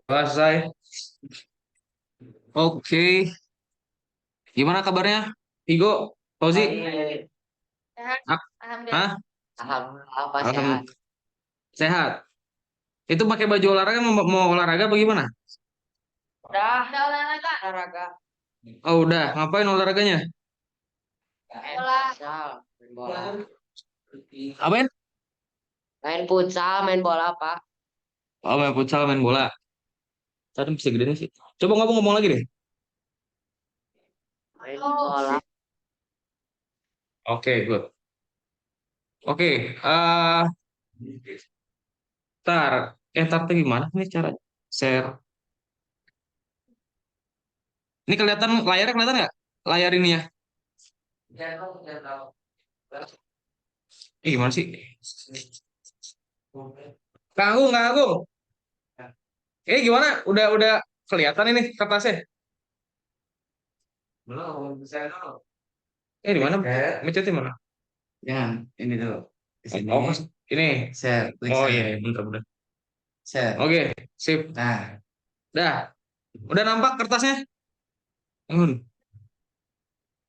Selesai. Oke. Gimana kabarnya? Igo, Fauzi? Baik, Sehat, Ah, alhamdulillah. Hah? alhamdulillah apa sehat. Alhamdulillah. Sehat. Itu pakai baju olahraga mau olahraga bagaimana? Udah Udah olahraga, olahraga. Oh udah, ngapain olahraganya? Main bola. futsal, main bola. Apain? Main futsal, main bola, Pak. Oh main futsal, main bola. Tadi bisa gede sih. Coba ngomong-ngomong lagi deh. Main Oh, bola. Oke, good. Oke, tar, tar tuh gimana nih cara share? Ini kelihatan layarnya kelihatan nggak? Layar ini ya? Gimana sih? Kang Agung. Gimana? Udah kelihatan ini kertasnya? Belum, saya dulu. Di mana? Mencetnya mana? Jangan, ini dulu. Di sini. Oh, ini. Share, klik Oh iya, share. iya, bentar, bentar. Share. Oke, sip. Nah, Dah. Udah nampak kertasnya?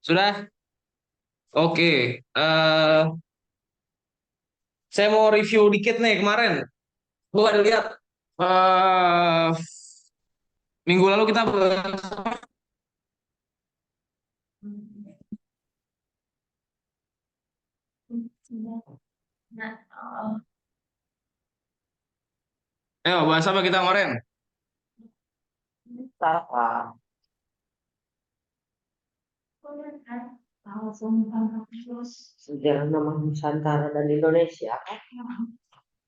Sudah? Oke. Saya mau review dikit nih kemarin. Gua ada lihat eh minggu lalu kita nah, oh, bahas apa kita kemarin? Apa? Sejarah nama Nusantara dan Indonesia. Sejarah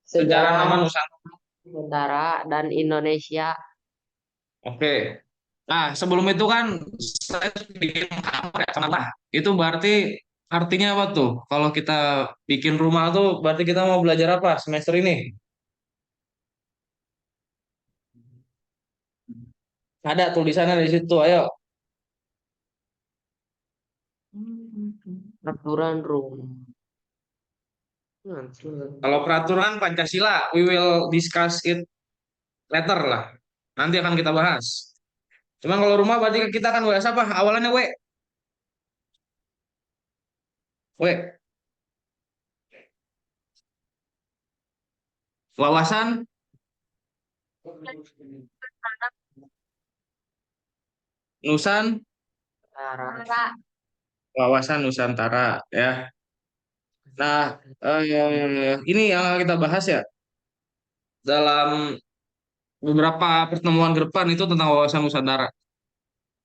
Sejarah nama Nusantara. Nusantara dan Indonesia. Oke. Nah, sebelum itu kan saya bikin kamar ya, kenapa? Itu berarti artinya apa tuh? Kalau kita bikin rumah tuh berarti kita mau belajar apa semester ini? Ada tulisannya di situ, ayo. Aturan rumah. Kalau peraturan Pancasila, we will discuss it later lah. Nanti akan kita bahas. Cuma kalau rumah berarti kita akan bahas apa? Awalannya W. W. Wawasan Nusan, Nusantara. wawasan Nusantara ya. Nah, ini yang kita bahas ya dalam beberapa pertemuan ke depan itu tentang wawasan Nusantara.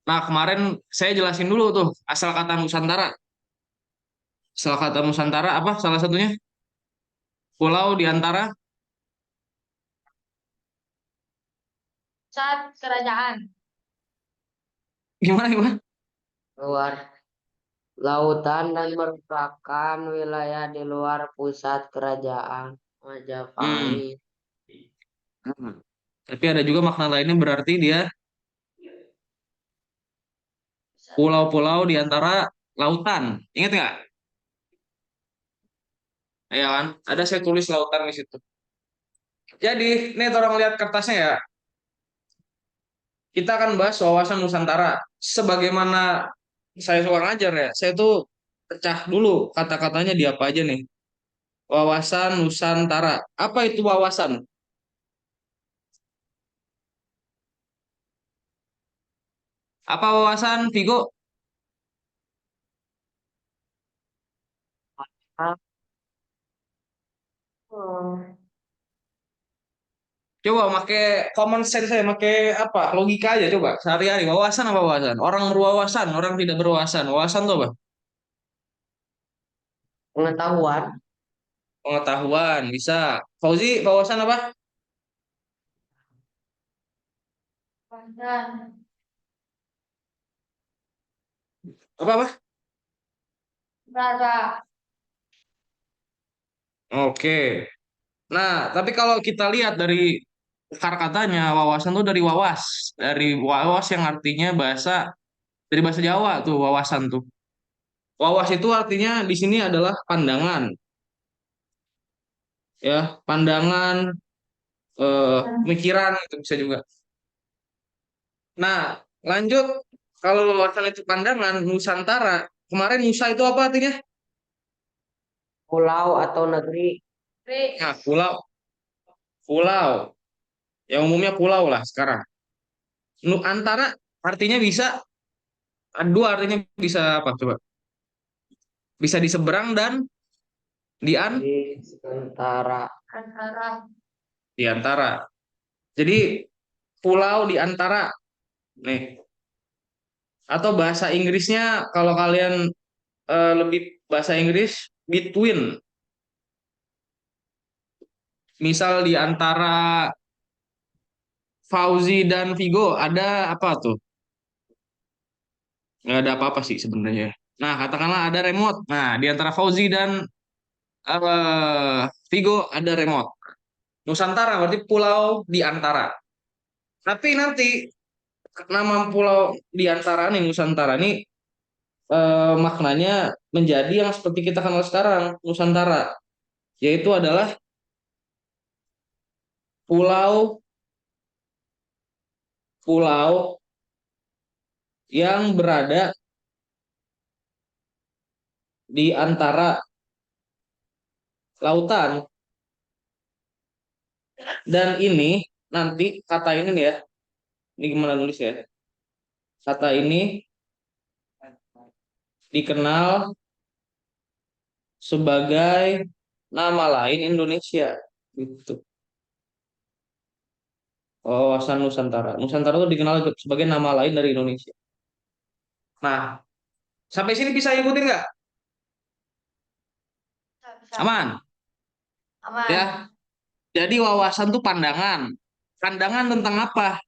Nah, kemarin saya jelasin dulu tuh asal kata Nusantara. Asal kata Nusantara apa salah satunya? Pulau di antara pusat kerajaan. gimana gimana? Luar lautan dan merupakan wilayah di luar pusat kerajaan Hmm. Majapahit. Tapi ada juga makna lainnya berarti dia pulau-pulau di antara lautan. Ingat nggak? Ya kan? Ada saya tulis lautan di situ. Jadi, ini tolong lihat kertasnya ya. Kita akan bahas wawasan Nusantara. Sebagaimana saya suka ngajar ya, saya tuh pecah dulu kata-katanya di apa aja nih. Wawasan Nusantara. Apa itu wawasan? Apa wawasan, Vigo? Ah, oh. Coba pakai common sense saya, pakai apa? Logika aja coba. Sehari-hari wawasan apa wawasan? Orang berwawasan, orang tidak berwawasan. Wawasan tuh apa? Pengetahuan. Pengetahuan, bisa. Fauzi, wawasan apa? Dan Apa? berada Oke. Nah, tapi kalau kita lihat dari akar katanya, wawasan tuh dari wawas. Dari wawas yang artinya dari bahasa Jawa tuh, wawasan tuh. Wawas itu artinya di sini adalah pandangan. Ya, pandangan, pemikiran itu bisa juga. Nah, lanjut kalau wawasan itu pandangan Nusantara. Kemarin Nusa itu apa artinya? Pulau atau negeri. Nah, pulau, pulau. Yang umumnya pulau lah sekarang. Antara artinya bisa, dua artinya bisa apa coba? Bisa di seberang dan di Di sementara. Antara. di antara. Jadi pulau di antara nih. Atau bahasa Inggrisnya kalau kalian lebih bahasa Inggris between. Misal di antara Fauzi dan Vigo ada apa tuh? Nggak ada apa-apa sih sebenarnya. Nah, katakanlah ada remote. Nah, di antara Fauzi dan Vigo ada remote. Nusantara berarti pulau di antara. Tapi nanti nama pulau di antara nih Nusantara nih maknanya menjadi yang seperti kita kenal sekarang, Nusantara, yaitu adalah pulau-pulau yang berada di antara lautan. Dan ini nanti kata ini nih ya, ini gimana nulis ya? Kata ini dikenal sebagai nama lain Indonesia. Gitu. Wawasan Nusantara. Nusantara itu dikenal sebagai nama lain dari Indonesia. Nah, sampai sini bisa ikutin nggak? Bisa. Aman? Aman. Ya. Jadi wawasan tuh pandangan. Pandangan tentang apa?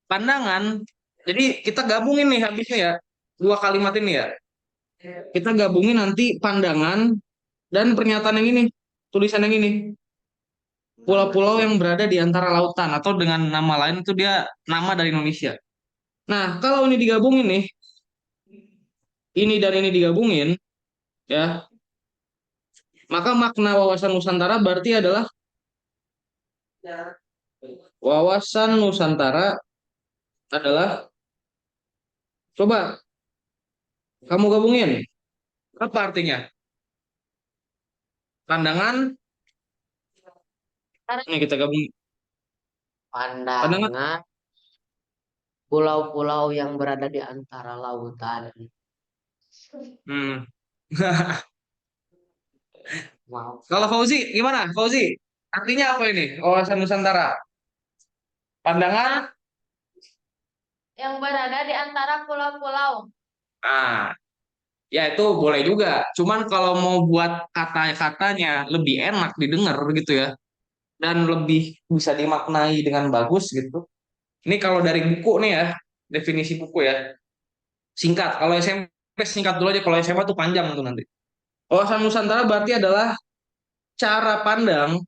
Pandangan. Jadi kita gabungin nih habisnya ya. Dua kalimat ini ya. Kita gabungin nanti pandangan dan pernyataan yang ini. Tulisan yang ini. Pulau-pulau yang berada di antara lautan. Atau dengan nama lain itu dia nama dari Indonesia. Nah, kalau ini digabungin nih. Ini dan ini digabungin. Ya. Maka makna wawasan Nusantara berarti adalah wawasan Nusantara adalah, coba kamu gabungin. Apa artinya? Pandangan, ini kita gabung. Pandangan, Pandangan pulau-pulau yang berada di antara lautan. hmm. Wow. Kalau Fauzi, gimana? Fauzi, artinya apa ini? Wawasan Nusantara. Pandangan, Yang berada di antara pulau-pulau. ah, ya itu boleh juga. Cuman kalau mau buat kata-katanya lebih enak didengar gitu ya, dan lebih bisa dimaknai dengan bagus gitu. Ini kalau dari buku nih ya, definisi buku ya. Singkat. Kalau SMP singkat dulu aja. Kalau SMA tuh panjang tuh nanti. Wawasan Nusantara berarti adalah cara pandang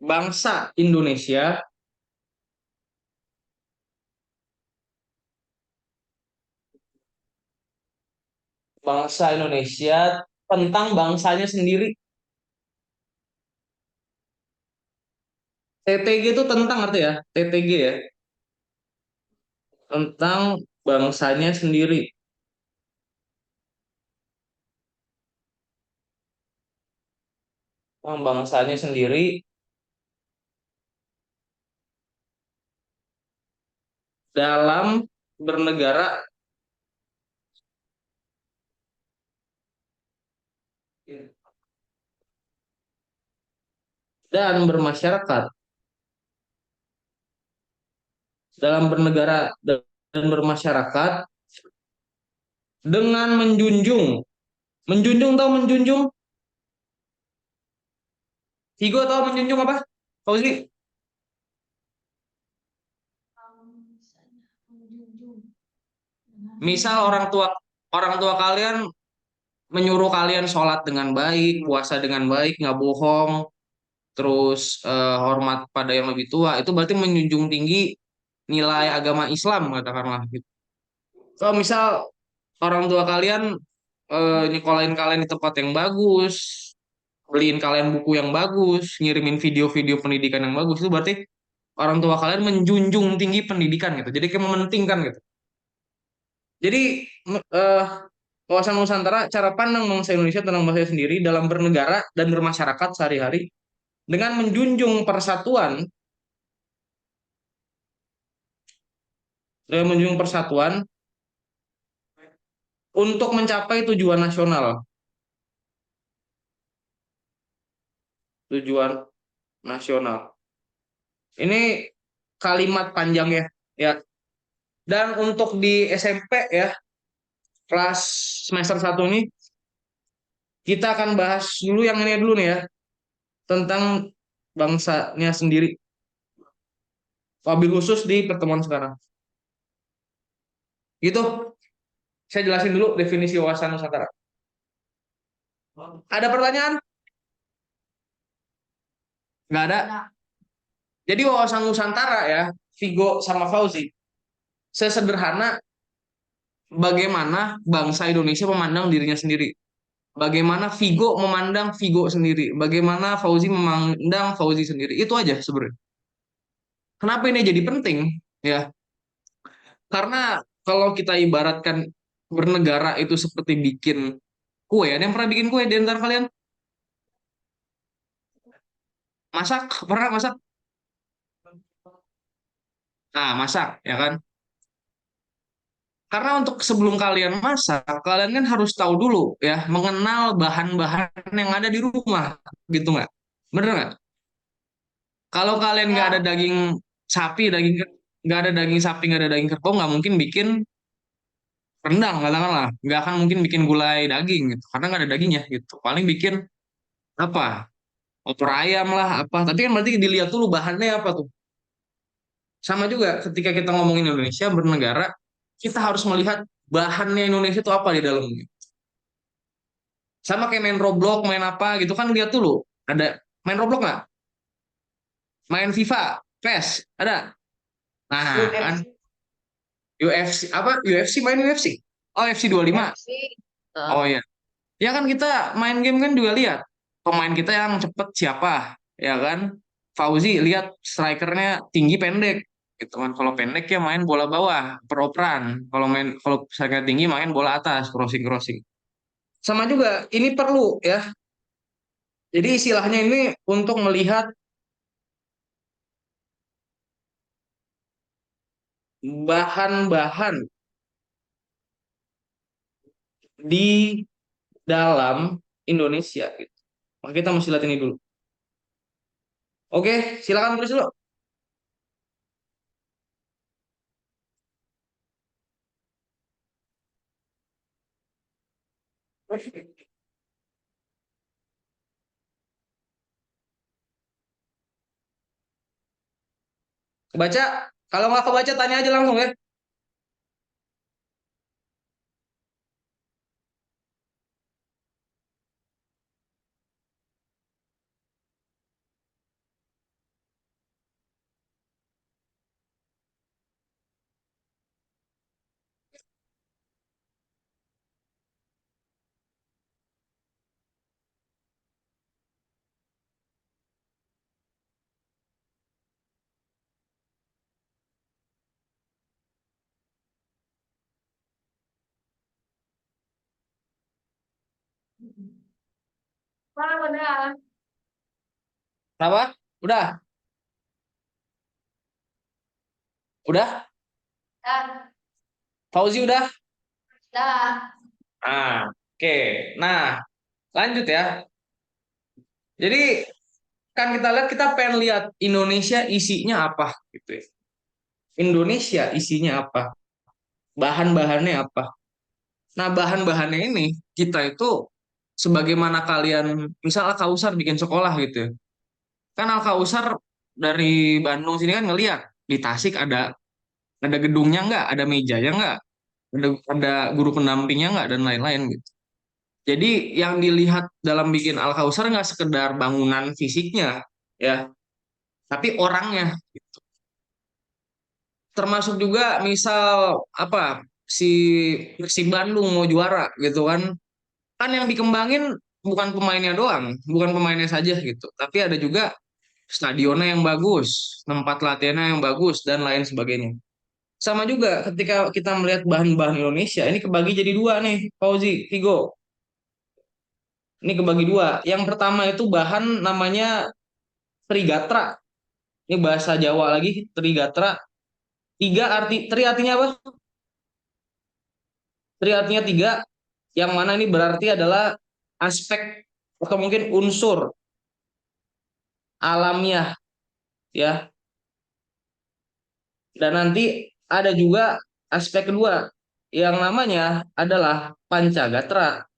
bangsa Indonesia tentang bangsanya sendiri. TTG itu tentang arti ya, TTG ya, tentang bangsanya sendiri. Tentang bangsanya sendiri dalam bernegara dan bermasyarakat. Dalam bernegara dan bermasyarakat dengan menjunjung. Menjunjung tahu menjunjung? Higo tahu menjunjung apa? Fauzi? Menjunjung. Misal orang tua kalian menyuruh kalian sholat dengan baik, puasa dengan baik, nggak bohong, terus hormat pada yang lebih tua, itu berarti menjunjung tinggi nilai agama Islam katakanlah gitu. Kalau misal orang tua kalian nyekolahin kalian di tempat yang bagus, beliin kalian buku yang bagus, ngirimin video-video pendidikan yang bagus, itu berarti orang tua kalian menjunjung tinggi pendidikan gitu. Jadi kayak mementingkan gitu. Jadi wawasan Nusantara, cara pandang bangsa Indonesia tentang bangsa sendiri dalam bernegara dan bermasyarakat sehari-hari dengan menjunjung persatuan, untuk mencapai tujuan nasional. Tujuan nasional. Ini kalimat panjang ya, ya. Dan untuk di SMP ya, kelas semester 1 ini kita akan bahas dulu yang ini dulu nih ya, tentang bangsanya sendiri. Wabil khusus di pertemuan sekarang. Gitu. Saya jelasin dulu definisi wawasan Nusantara. Ada pertanyaan? Nggak ada. Nah, Jadi wawasan Nusantara ya, Vigo sama Fauzi, sesederhana bagaimana bangsa Indonesia memandang dirinya sendiri. Bagaimana Vigo memandang Vigo sendiri. Bagaimana Fauzi memandang Fauzi sendiri. Itu aja sebenarnya. Kenapa ini jadi penting? Ya, karena kalau kita ibaratkan bernegara itu seperti bikin kue. Ada yang pernah bikin kue di antara kalian? Masak? Pernah masak? Nah, masak, ya kan? Karena untuk sebelum kalian masak, kalian kan harus tahu dulu ya, mengenal bahan-bahan yang ada di rumah, gitu nggak? Bener nggak? Kalau kalian nggak ada ya, daging sapi, nggak ada daging sapi, nggak ada daging kerbau, nggak mungkin bikin rendang, katakanlah. Nggak akan mungkin bikin gulai daging, gitu. Karena nggak ada dagingnya, gitu. Paling bikin apa? Opor ayam lah, apa. Tapi kan berarti dilihat dulu bahannya apa tuh. Sama juga ketika kita ngomongin Indonesia bernegara, kita harus melihat bahannya Indonesia itu apa di dalamnya. Sama kayak main Roblox, main apa gitu kan lihat dulu. Ada main Roblox nggak? Main FIFA, PES, ada. Nah, kan UFC. UFC apa? UFC main UFC. Oh, UFC 25. UFC. Oh iya. Ya kan kita main game kan juga lihat pemain kita yang cepet siapa, ya kan? Fauzi lihat strikernya tinggi pendek, gitu kan? Kalau pendek ya main bola bawah, peroperan. Kalau striker tinggi main bola atas, crossing crossing. Sama juga ini perlu ya. Jadi istilahnya ini untuk melihat bahan-bahan di dalam Indonesia gitu. Maka kita mesti lihat ini dulu. Oke, silakan tulis dulu. Kebaca? Kalau nggak kebaca tanya aja langsung ya. mana benar? Kenapa? Udah? Udah? Dan, Fauzi udah? dah, Oke. Nah, lanjut ya. Jadi kan kita lihat kita pengen lihat Indonesia isinya apa gitu ya. Indonesia isinya apa? Bahan-bahannya apa? Nah, bahan-bahannya ini kita itu sebagaimana kalian misal Al-Kausar bikin sekolah gitu ya. Kan Al-Kausar dari Bandung sini kan ngelihat di Tasik ada gedungnya nggak, ada mejanya nggak, ada guru pendampingnya nggak dan lain-lain gitu. Jadi yang dilihat dalam bikin Al-Kausar nggak sekedar bangunan fisiknya ya, tapi orangnya. Termasuk juga misal apa si Persib Bandung mau juara gitu kan yang dikembangin bukan pemainnya doang, bukan pemainnya saja gitu, tapi ada juga stadionnya yang bagus, tempat latihannya yang bagus, dan lain sebagainya. Sama juga ketika kita melihat bahan-bahan Indonesia, ini kebagi jadi dua nih, Fauzi, Vigo. Ini kebagi dua. Yang pertama itu bahan namanya trigatra. Ini bahasa Jawa lagi, trigatra. Tri artinya apa? Tri artinya tiga, yang mana ini berarti adalah aspek atau mungkin unsur alamiah ya. Dan nanti ada juga aspek kedua yang namanya adalah pancagatra.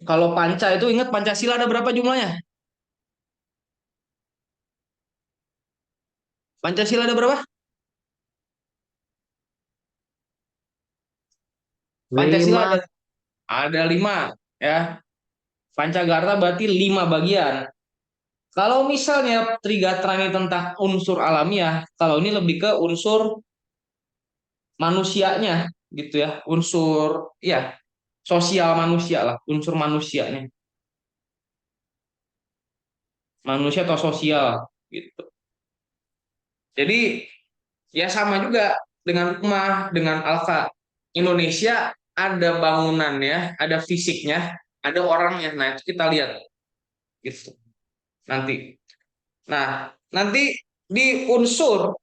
Kalau panca itu ingat Pancasila ada berapa jumlahnya? Pancasila ada berapa? Pancasila lima. ada lima ya. Pancagatra berarti lima bagian. Kalau misalnya Trigatra ini tentang unsur alamiah, kalau ini lebih ke unsur manusianya gitu ya, unsur ya sosial manusia lah, unsur manusianya, manusia atau sosial gitu. Jadi ya sama juga dengan rumah, dengan alfa. Indonesia ada bangunannya, ada fisiknya, ada orangnya. Nah itu kita lihat gitu nanti. Nah nanti di unsur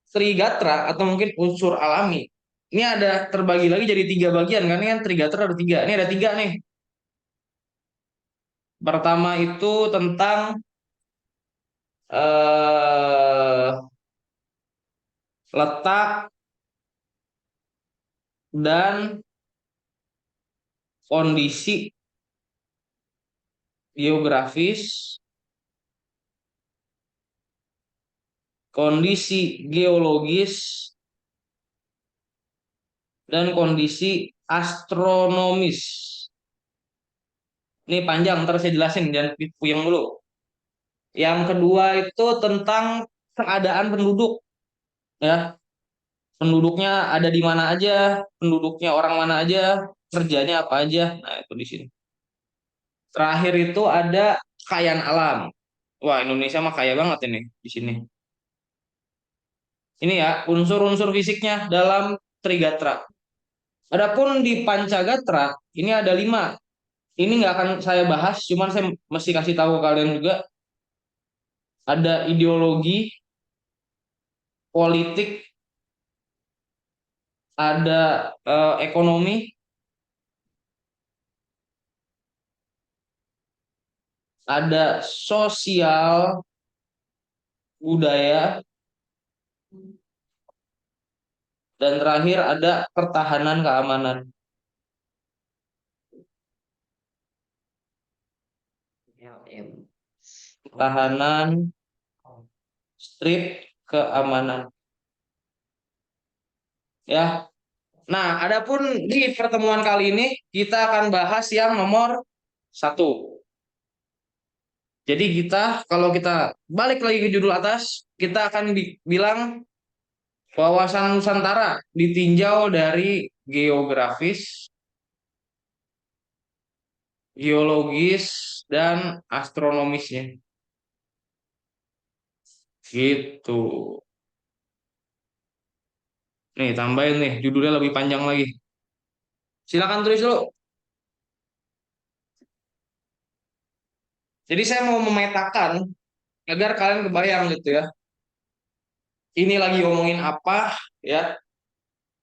Trigatra atau mungkin unsur alami. Ini ada terbagi lagi jadi tiga bagian kan? Ini kan Trigatra ada tiga. Ini ada tiga nih. Pertama itu tentang eh, letak dan kondisi geografis, kondisi geologis, dan kondisi astronomis. Ini panjang, ntar saya jelasin, jangan puyeng dulu. Yang kedua itu tentang keadaan penduduk, ya. Penduduknya ada di mana aja, penduduknya orang mana aja, kerjanya apa aja. Nah, itu di sini. Terakhir itu ada kekayaan alam. Wah, Indonesia mah kaya banget ini di sini. Ini ya, unsur-unsur fisiknya dalam Trigatra. Adapun di Pancagatra, ini ada lima. Ini nggak akan saya bahas, cuman saya mesti kasih tahu ke kalian juga. Ada ideologi, politik, ada ekonomi, ada sosial, budaya, dan terakhir ada pertahanan keamanan. LM. Pertahanan, strip, keamanan. Ya. Nah, adapun di pertemuan kali ini kita akan bahas yang nomor satu. Jadi kalau kita balik lagi ke judul atas, kita akan bilang wawasan Nusantara ditinjau dari geografis, geologis, dan astronomisnya. Gitu. Nih, tambahin nih, judulnya lebih panjang lagi. Silakan tulis dulu. Jadi saya mau memetakan agar kalian kebayang gitu ya. Ini lagi ngomongin apa ya,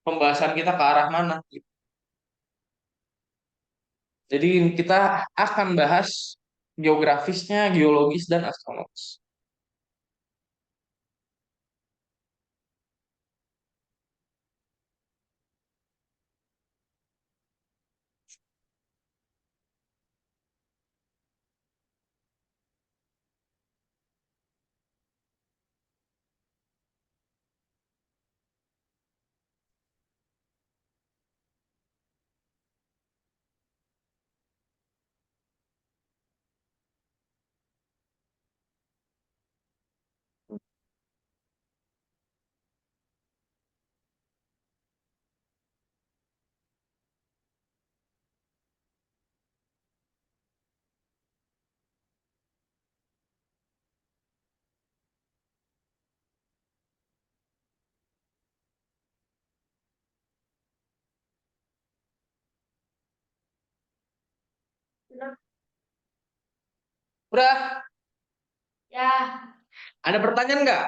pembahasan kita ke arah mana. Jadi kita akan bahas geografisnya, geologis, dan astronomis. Udah, Ya. ada pertanyaan nggak?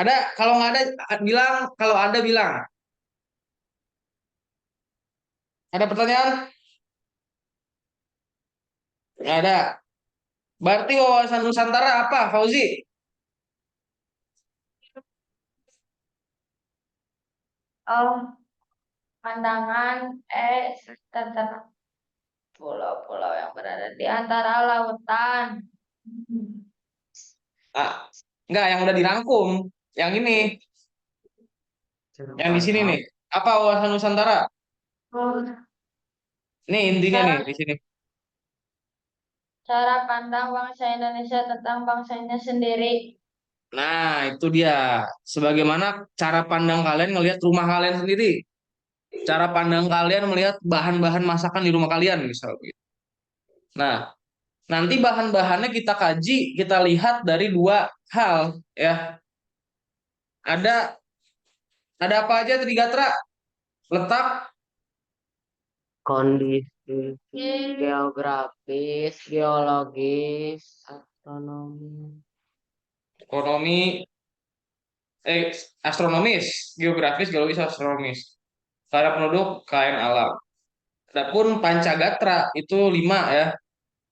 Ada? Kalau nggak ada, bilang. Kalau ada, bilang. Ada pertanyaan? Nggak ada. Berarti wawasan Nusantara apa, Fauzi? Oh, pandangan tentang pulau-pulau yang berada di antara lautan. Ah, nggak, yang udah dirangkum. Yang ini, yang di sini nih. Apa wawasan Nusantara? Oh, Nih intinya nih cara di sini. cara pandang bangsa Indonesia tentang bangsanya sendiri. Nah, itu dia. Sebagaimana cara pandang kalian ngelihat rumah kalian sendiri. Cara pandang kalian melihat bahan-bahan masakan di rumah kalian, misalnya. Nah, nanti bahan-bahannya kita kaji, kita lihat dari dua hal, ya. Ada ada apa aja tadi Gatra? Letak, Kondisi Oke. geografis, geologis, astronomi. ekonomi, eh, astronomis, geografis, geologis, astronomis. Cara penduduk, kain alam. Adapun Pancagatra itu 5 ya.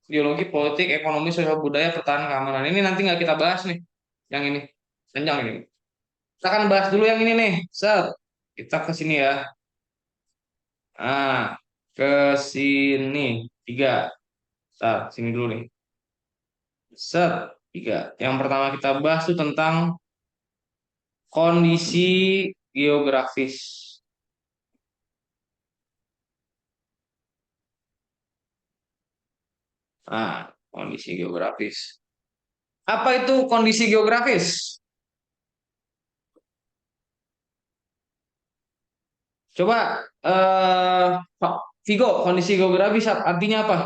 Biologi, politik, ekonomi, sosial budaya, pertahanan, keamanan. Ini nanti nggak kita bahas nih. Yang ini. Panjang ini. Kita akan bahas dulu yang ini nih. Set. Kita ke sini ya. Ah, ke sini. 3. Set, sini dulu nih. Set. 3. Yang pertama kita bahas tuh tentang kondisi geografis. Ah, kondisi geografis. Apa itu kondisi geografis? Coba, Pak Vigo, kondisi geografis artinya apa?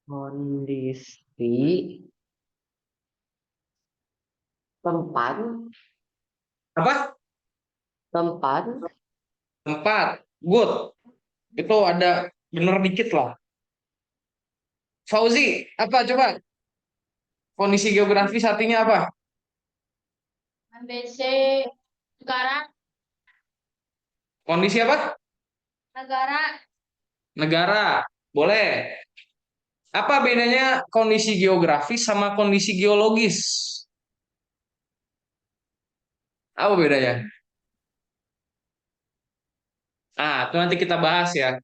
Kondisi tempat, Apa? tempat, Tempat. Good. Itu ada bener dikit lah. Fauzi, apa coba? Kondisi geografis artinya apa? MBC negara Kondisi apa? negara Negara. Boleh. Apa bedanya kondisi geografis sama kondisi geologis? Apa bedanya? Nah, itu nanti kita bahas ya.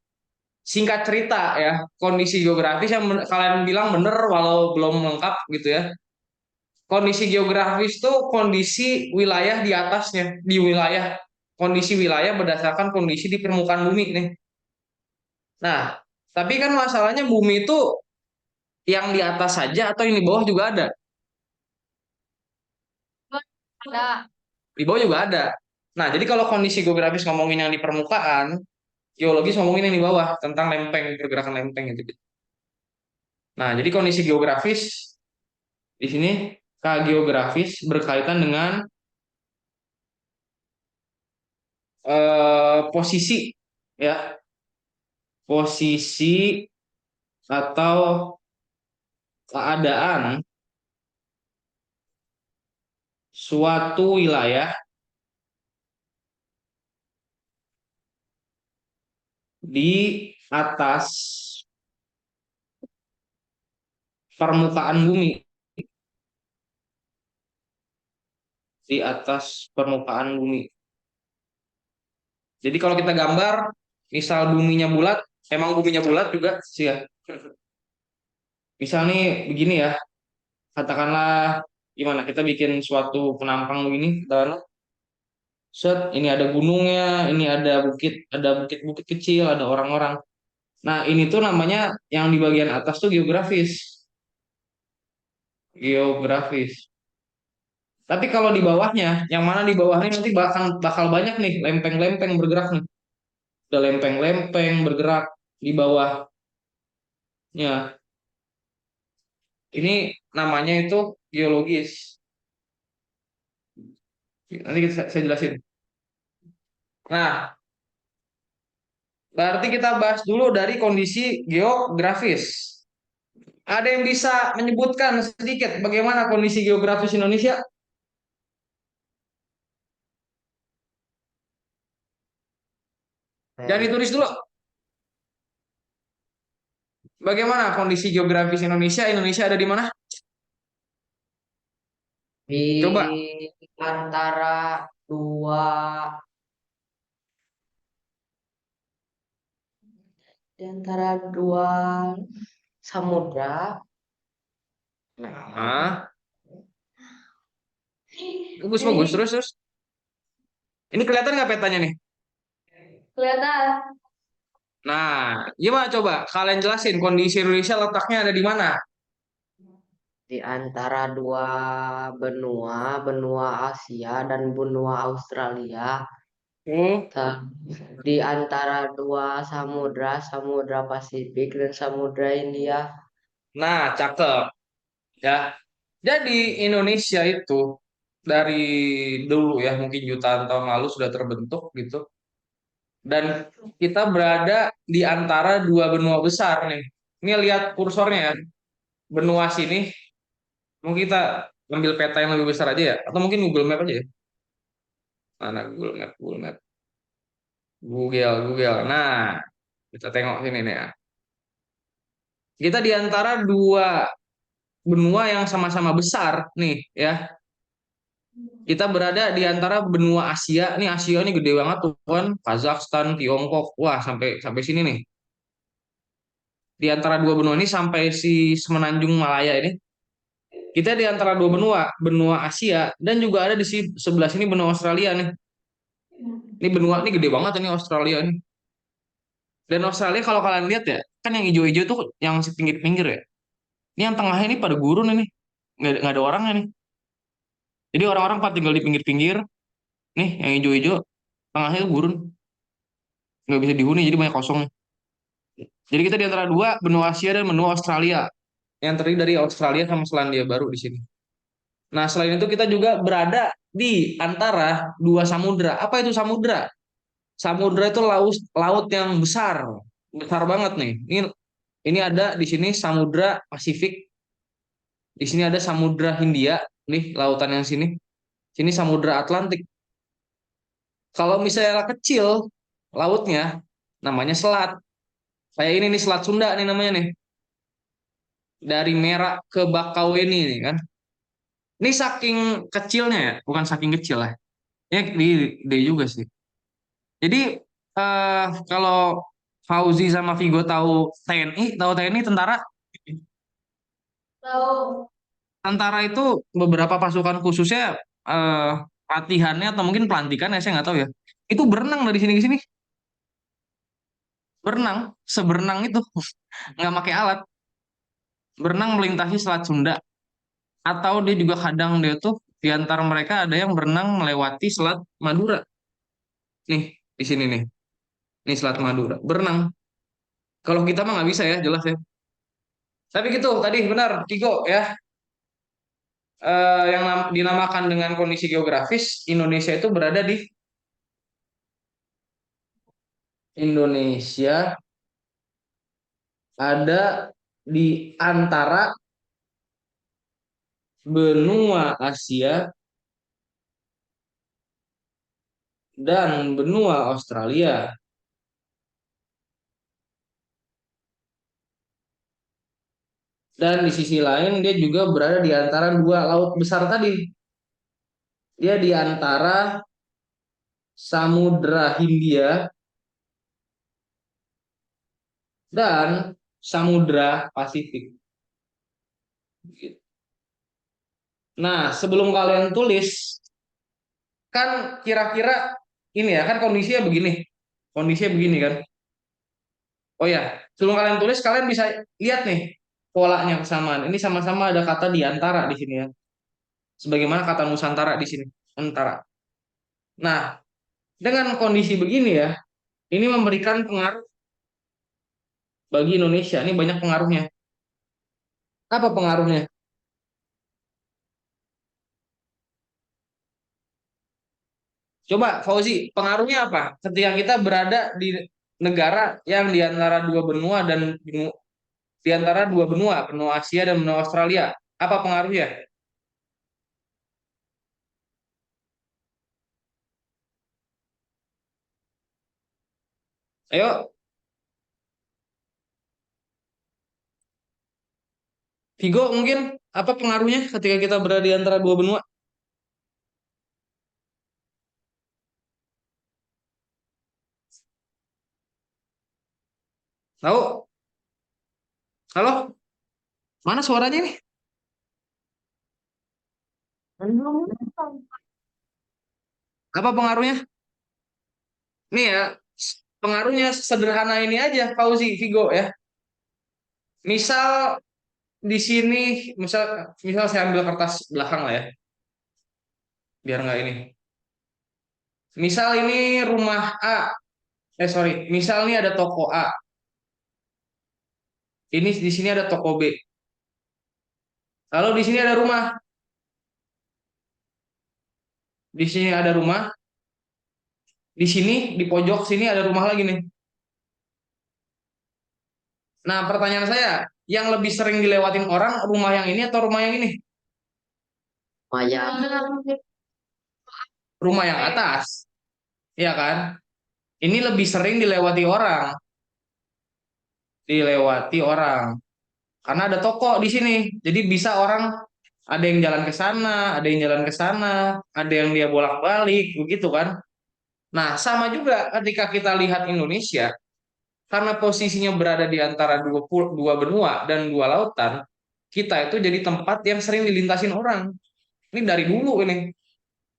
Singkat cerita ya, kondisi geografis yang kalian bilang bener walau belum lengkap gitu ya. Kondisi geografis itu kondisi wilayah di atasnya, di wilayah kondisi wilayah berdasarkan kondisi di permukaan bumi nih. Nah, tapi kan masalahnya bumi itu yang di atas saja atau yang di bawah juga ada. ada. Di bawah juga ada. Nah, jadi kalau kondisi geografis ngomongin yang di permukaan, geologis ngomongin yang di bawah tentang lempeng, pergerakan lempeng gitu. Nah, jadi kondisi geografis di sini geografis berkaitan dengan posisi ya, posisi atau keadaan suatu wilayah di atas permukaan bumi, di atas permukaan bumi. Jadi kalau kita gambar, misal buminya bulat, emang buminya bulat juga sih ya. Misal nih begini ya, katakanlah gimana kita bikin suatu penampang begini, katakanlah, set, ini ada gunungnya, ini ada bukit-bukit kecil, ada orang-orang. Nah, ini tuh namanya yang di bagian atas tuh geografis. Geografis. Tapi kalau di bawahnya, yang mana di bawahnya nanti bakal bakal banyak nih lempeng-lempeng bergerak nih. Ada lempeng-lempeng bergerak di bawahnya. Ini namanya itu geologis. Nanti saya jelasin. Nah, Berarti kita bahas dulu dari kondisi geografis. Ada yang bisa menyebutkan sedikit bagaimana kondisi geografis Indonesia? Jangan Saya ditulis dulu. Bagaimana kondisi geografis Indonesia? Indonesia ada di mana? Coba. di antara dua di antara dua samudra. Ah, bagus bagus. Terus terus. Ini kelihatan nggak petanya nih? Kelihatan. Nah, gimana coba kalian jelasin kondisi Indonesia letaknya ada di mana? Di antara dua benua, benua Asia dan benua Australia. Oh, Ta- Di antara dua samudra, Samudra Pasifik dan Samudra India. nah cakep ya. Jadi Indonesia itu dari dulu ya mungkin jutaan tahun lalu sudah terbentuk gitu. Dan kita berada di antara dua benua besar nih. Ini lihat kursornya ya. Benua sini, mungkin kita ambil peta yang lebih besar aja ya. Atau mungkin Google Map aja ya. Mana Google Map, Google Map. Google, Google. Nah, kita tengok sini nih ya. Kita di antara dua benua yang sama-sama besar nih ya. Kita berada di antara benua Asia. Nih Asia ini gede banget tuh kan. Kazakhstan, Tiongkok. Wah, sampai sampai sini nih. Di antara dua benua ini sampai si Semenanjung Malaya ini. Kita di antara dua benua, benua Asia dan juga ada di sebelah sini benua Australia nih. Ini benua ini gede banget ini Australia ini. Dan Australia kalau kalian lihat ya, kan yang hijau-hijau tuh yang pinggir-pinggir ya. Ini yang tengahnya ini pada gurun ini. Nggak ada orangnya nih. Jadi orang-orang pada tinggal di pinggir-pinggir. Nih yang hijau-hijau, tengahnya itu gurun. Nggak bisa dihuni, jadi banyak kosong. Jadi kita di antara dua, benua Asia dan benua Australia. Yang terdiri dari Australia sama Selandia Baru di sini. Nah, selain itu kita juga berada di antara dua samudra. Apa itu samudra? Samudra itu laut yang besar, besar banget nih. Ini ada di sini Samudra Pasifik, di sini ada Samudra Hindia, nih lautan yang sini. Sini Samudra Atlantik. Kalau misalnya kecil lautnya, namanya selat. Kayak ini nih Selat Sunda nih namanya nih. Dari Merak ke Bakauheni nih kan. Ini saking kecilnya ya, bukan saking kecil lah. Ya di juga sih. Jadi kalau Fauzi sama Vigo tahu TNI tentara. Tahu. Tentara itu beberapa pasukan khususnya eh, latihannya atau mungkin pelantikan ya saya nggak tahu ya. Itu berenang dari sini ke sini, berenang, seberenang itu nggak pakai alat, berenang melintasi Selat Sunda. Atau dia juga kadang dia tuh di antara mereka ada yang berenang melewati Selat Madura. Nih di sini nih, nih Selat Madura, berenang. Kalau kita mah nggak bisa ya, jelas ya. Tapi gitu tadi benar, Tigo ya. Yang dinamakan dengan kondisi geografis Indonesia itu berada di Indonesia ada di antara benua Asia dan benua Australia. Dan di sisi lain dia juga berada di antara dua laut besar tadi. Dia di antara Samudra Hindia dan Samudra Pasifik. Nah, sebelum kalian tulis, kan kira-kira ini ya, kan kondisinya begini. Kondisinya begini kan. Oh ya, sebelum kalian tulis, kalian bisa lihat nih polanya kesamaan. Ini sama-sama ada kata di antara di sini ya. Sebagaimana kata Nusantara di sini, antara. Nah, dengan kondisi begini ya, ini memberikan pengaruh bagi Indonesia. Ini banyak pengaruhnya. Apa pengaruhnya? Coba Fauzi, pengaruhnya apa? Ketika kita berada negara yang di antara dua benua di antara dua benua, benua Asia dan benua Australia. Apa pengaruhnya? Ayo, Vigo mungkin apa pengaruhnya ketika kita berada di antara dua benua? Tahu? Halo? Mana suaranya nih? Apa pengaruhnya? Nih ya, pengaruhnya sederhana ini aja, Fauzi, Vigo ya. Misal di sini, misal saya ambil kertas belakang lah ya, biar nggak ini. Misal ini rumah A, sorry, misal ini ada toko A, ini di sini ada toko B. Lalu di sini ada rumah, di sini ada rumah, di sini di pojok sini ada rumah lagi nih. Nah, pertanyaan saya, yang lebih sering dilewatin orang, rumah yang ini atau rumah yang ini? Maya. Rumah yang atas, ya kan? Ini lebih sering dilewati orang. Karena ada toko di sini. Jadi bisa orang ada yang jalan ke sana, ada yang jalan ke sana, ada yang dia bolak-balik, begitu kan? Nah, sama juga ketika kita lihat Indonesia, karena posisinya berada di antara dua benua dan dua lautan, kita itu jadi tempat yang sering dilintasin orang. Ini dari dulu ini,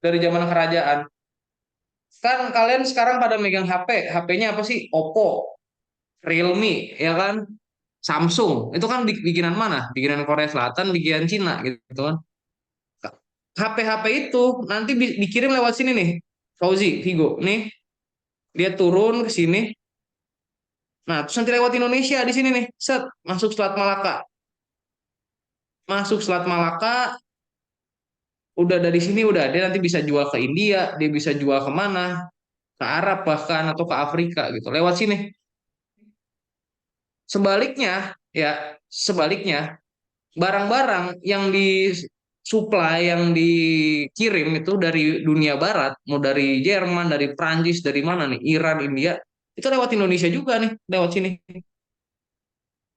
dari zaman kerajaan. Kan kalian sekarang pada megang HP, HP-nya apa sih? Oppo, Realme, ya kan? Samsung, itu kan bikinan mana? Bikinan Korea Selatan, bikinan Cina gitu kan. HP-HP itu nanti dikirim lewat sini nih. Fauzi, Vigo, nih dia turun ke sini. Nah, terus nanti lewat Indonesia di sini nih. Set, masuk Selat Malaka. Masuk Selat Malaka, udah dari sini udah dia nanti bisa jual ke India, dia bisa jual kemana, ke Arab bahkan atau ke Afrika gitu. Lewat sini. Sebaliknya, ya, sebaliknya barang-barang yang disuplai, yang dikirim itu dari dunia barat, mau dari Jerman, dari Prancis, dari mana nih, Iran, India, itu lewat Indonesia juga nih, lewat sini.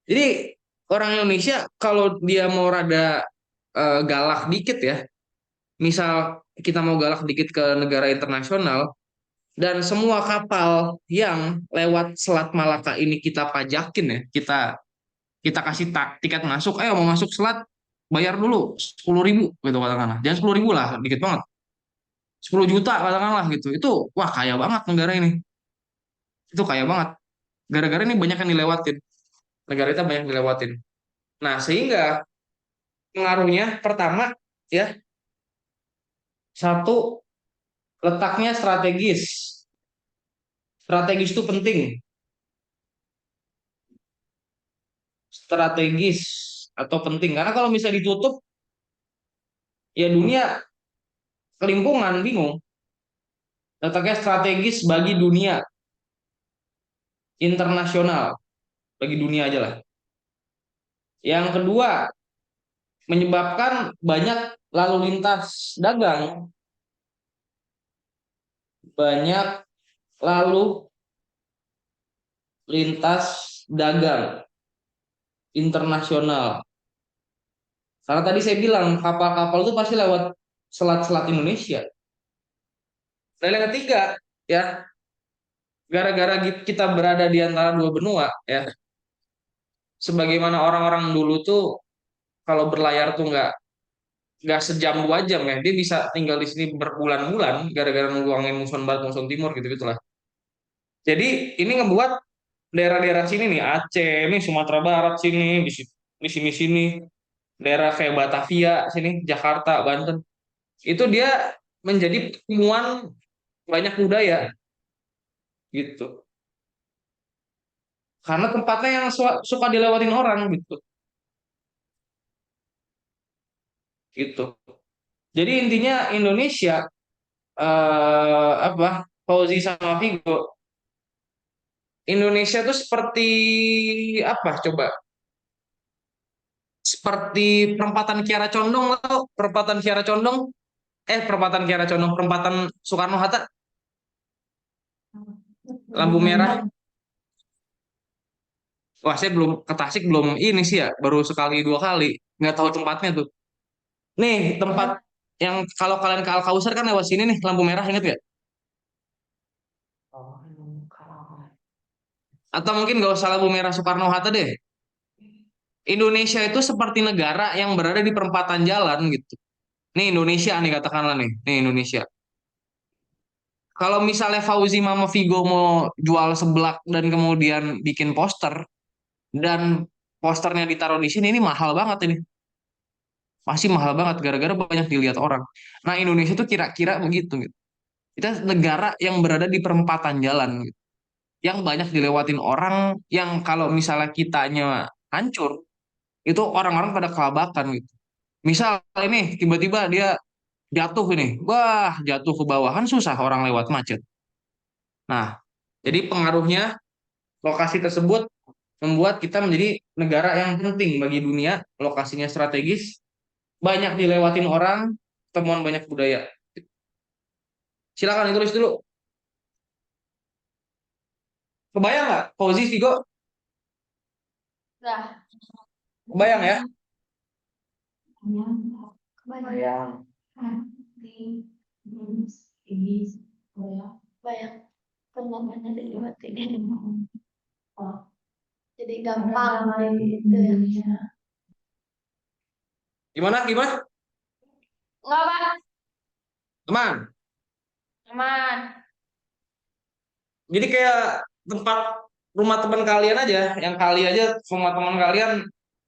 Jadi orang Indonesia kalau dia mau rada galak dikit ya, misal kita mau galak dikit ke negara internasional, dan semua kapal yang lewat Selat Malaka ini kita pajakin ya, kita kasih tiket masuk, ayo mau masuk selat bayar dulu 10.000 gitu katakanlah, jangan 10.000 lah, dikit banget, 10 juta katakanlah gitu, itu wah kaya banget negara ini, itu kaya banget, gara-gara ini banyak yang dilewatin, negara kita banyak yang dilewatin. Nah, sehingga pengaruhnya pertama ya, satu, letaknya strategis. Strategis itu penting, strategis atau penting, karena kalau misalnya ditutup ya dunia kelimpungan, bingung. Letaknya strategis bagi dunia internasional, bagi dunia aja lah. Yang kedua, menyebabkan banyak lalu lintas dagang, banyak lalu lintas dagang internasional. Karena tadi saya bilang kapal-kapal itu pasti lewat selat-selat Indonesia. Dan yang ketiga, ya, gara-gara kita berada di antara dua benua, ya, sebagaimana orang-orang dulu tuh kalau berlayar tuh nggak sejam 2 jam ya, dia bisa tinggal di sini berbulan-bulan gara-gara nunggu angin muson barat muson timur gitu gitulah. Jadi ini ngebuat daerah-daerah sini nih, Aceh, ini Sumatera Barat sini, di sini, daerah kayak Batavia sini, Jakarta, Banten, itu dia menjadi pertemuan banyak budaya gitu. Karena tempatnya yang suka dilewatin orang gitu. Gitu. Jadi intinya Indonesia apa? Fauzi sama Vigo, Indonesia tuh seperti apa coba? Seperti perempatan Kiara Condong atau perempatan Kiara Condong? Perempatan Kiara Condong, perempatan Soekarno Hatta, lampu merah. Wah, saya belum ke Tasik, belum ini sih ya, baru sekali dua kali, nggak tahu tempatnya tuh. Nih tempat yang kalau kalian ke Al Kausar kan lewat sini nih, lampu merah inget gak? Oh, kalau Atau mungkin nggak usah lampu merah Soekarno Hatta deh. Indonesia itu seperti negara yang berada di perempatan jalan gitu. Nih Indonesia nih katakanlah nih Indonesia. Kalau misalnya Fauzi Mama Vigo mau jual seblak dan kemudian bikin poster dan posternya ditaruh di sini, ini mahal banget ini. Masih mahal banget gara-gara banyak dilihat orang. Nah, Indonesia tuh kira-kira begitu gitu. Kita negara yang berada di perempatan jalan gitu. Yang banyak dilewatin orang, yang kalau misalnya kitanya hancur, itu orang-orang pada kelabakan gitu. Misal ini tiba-tiba dia jatuh ini, wah jatuh ke bawah kan susah orang lewat macet. Nah, jadi pengaruhnya lokasi tersebut membuat kita menjadi negara yang penting bagi dunia, lokasinya strategis, banyak dilewatin orang, temuan banyak budaya. Silakan ditulis dulu. Kebayang nggak, Fauzi, Vigo? Udah. Kebayang ya? kebayang. Banyak penanya dilewatin. Jadi gampang gitu ya. Gimana, gimana? Enggak, Pak. Teman, Aman. jadi kayak tempat rumah teman kalian aja, yang kali aja rumah teman kalian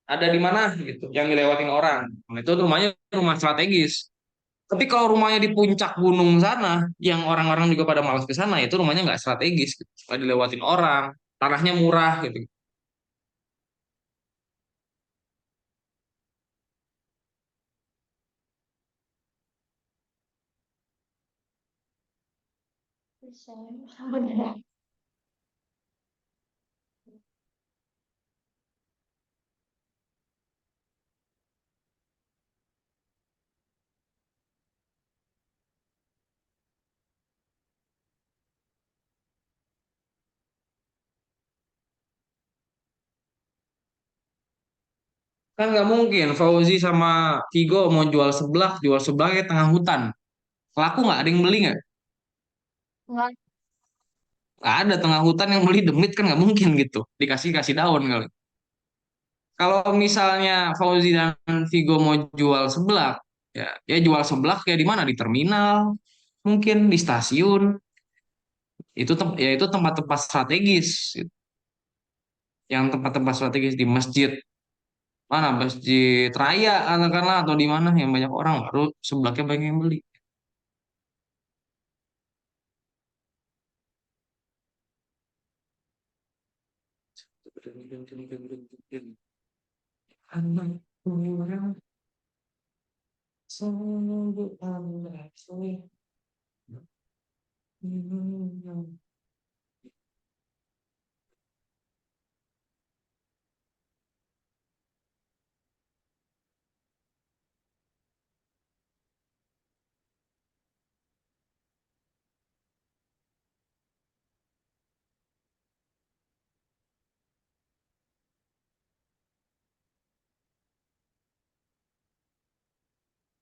ada di mana gitu, yang dilewatin orang. Nah, itu rumahnya rumah strategis. Tapi kalau rumahnya di puncak gunung sana, yang orang-orang juga pada malas ke sana, itu rumahnya nggak strategis, gitu. Nggak dilewatin orang, tanahnya murah gitu. Bisa. Bener. Kan nggak mungkin Fauzi sama Vigo mau jual sebelah ke tengah hutan. Laku nggak? Ada yang beli nggak? Enggak. Nggak ada, tengah hutan yang beli demit kan nggak mungkin gitu. Dikasih kasih daun kali. Kalau misalnya Fauzi dan Vigo mau jual seblak, ya jual seblak ya di mana? Di terminal, mungkin di stasiun. Ya itu tempat-tempat strategis, gitu. Yang tempat-tempat strategis di masjid mana? Masjid Raya katakanlah atau di mana yang banyak orang baru seblaknya banyak yang beli.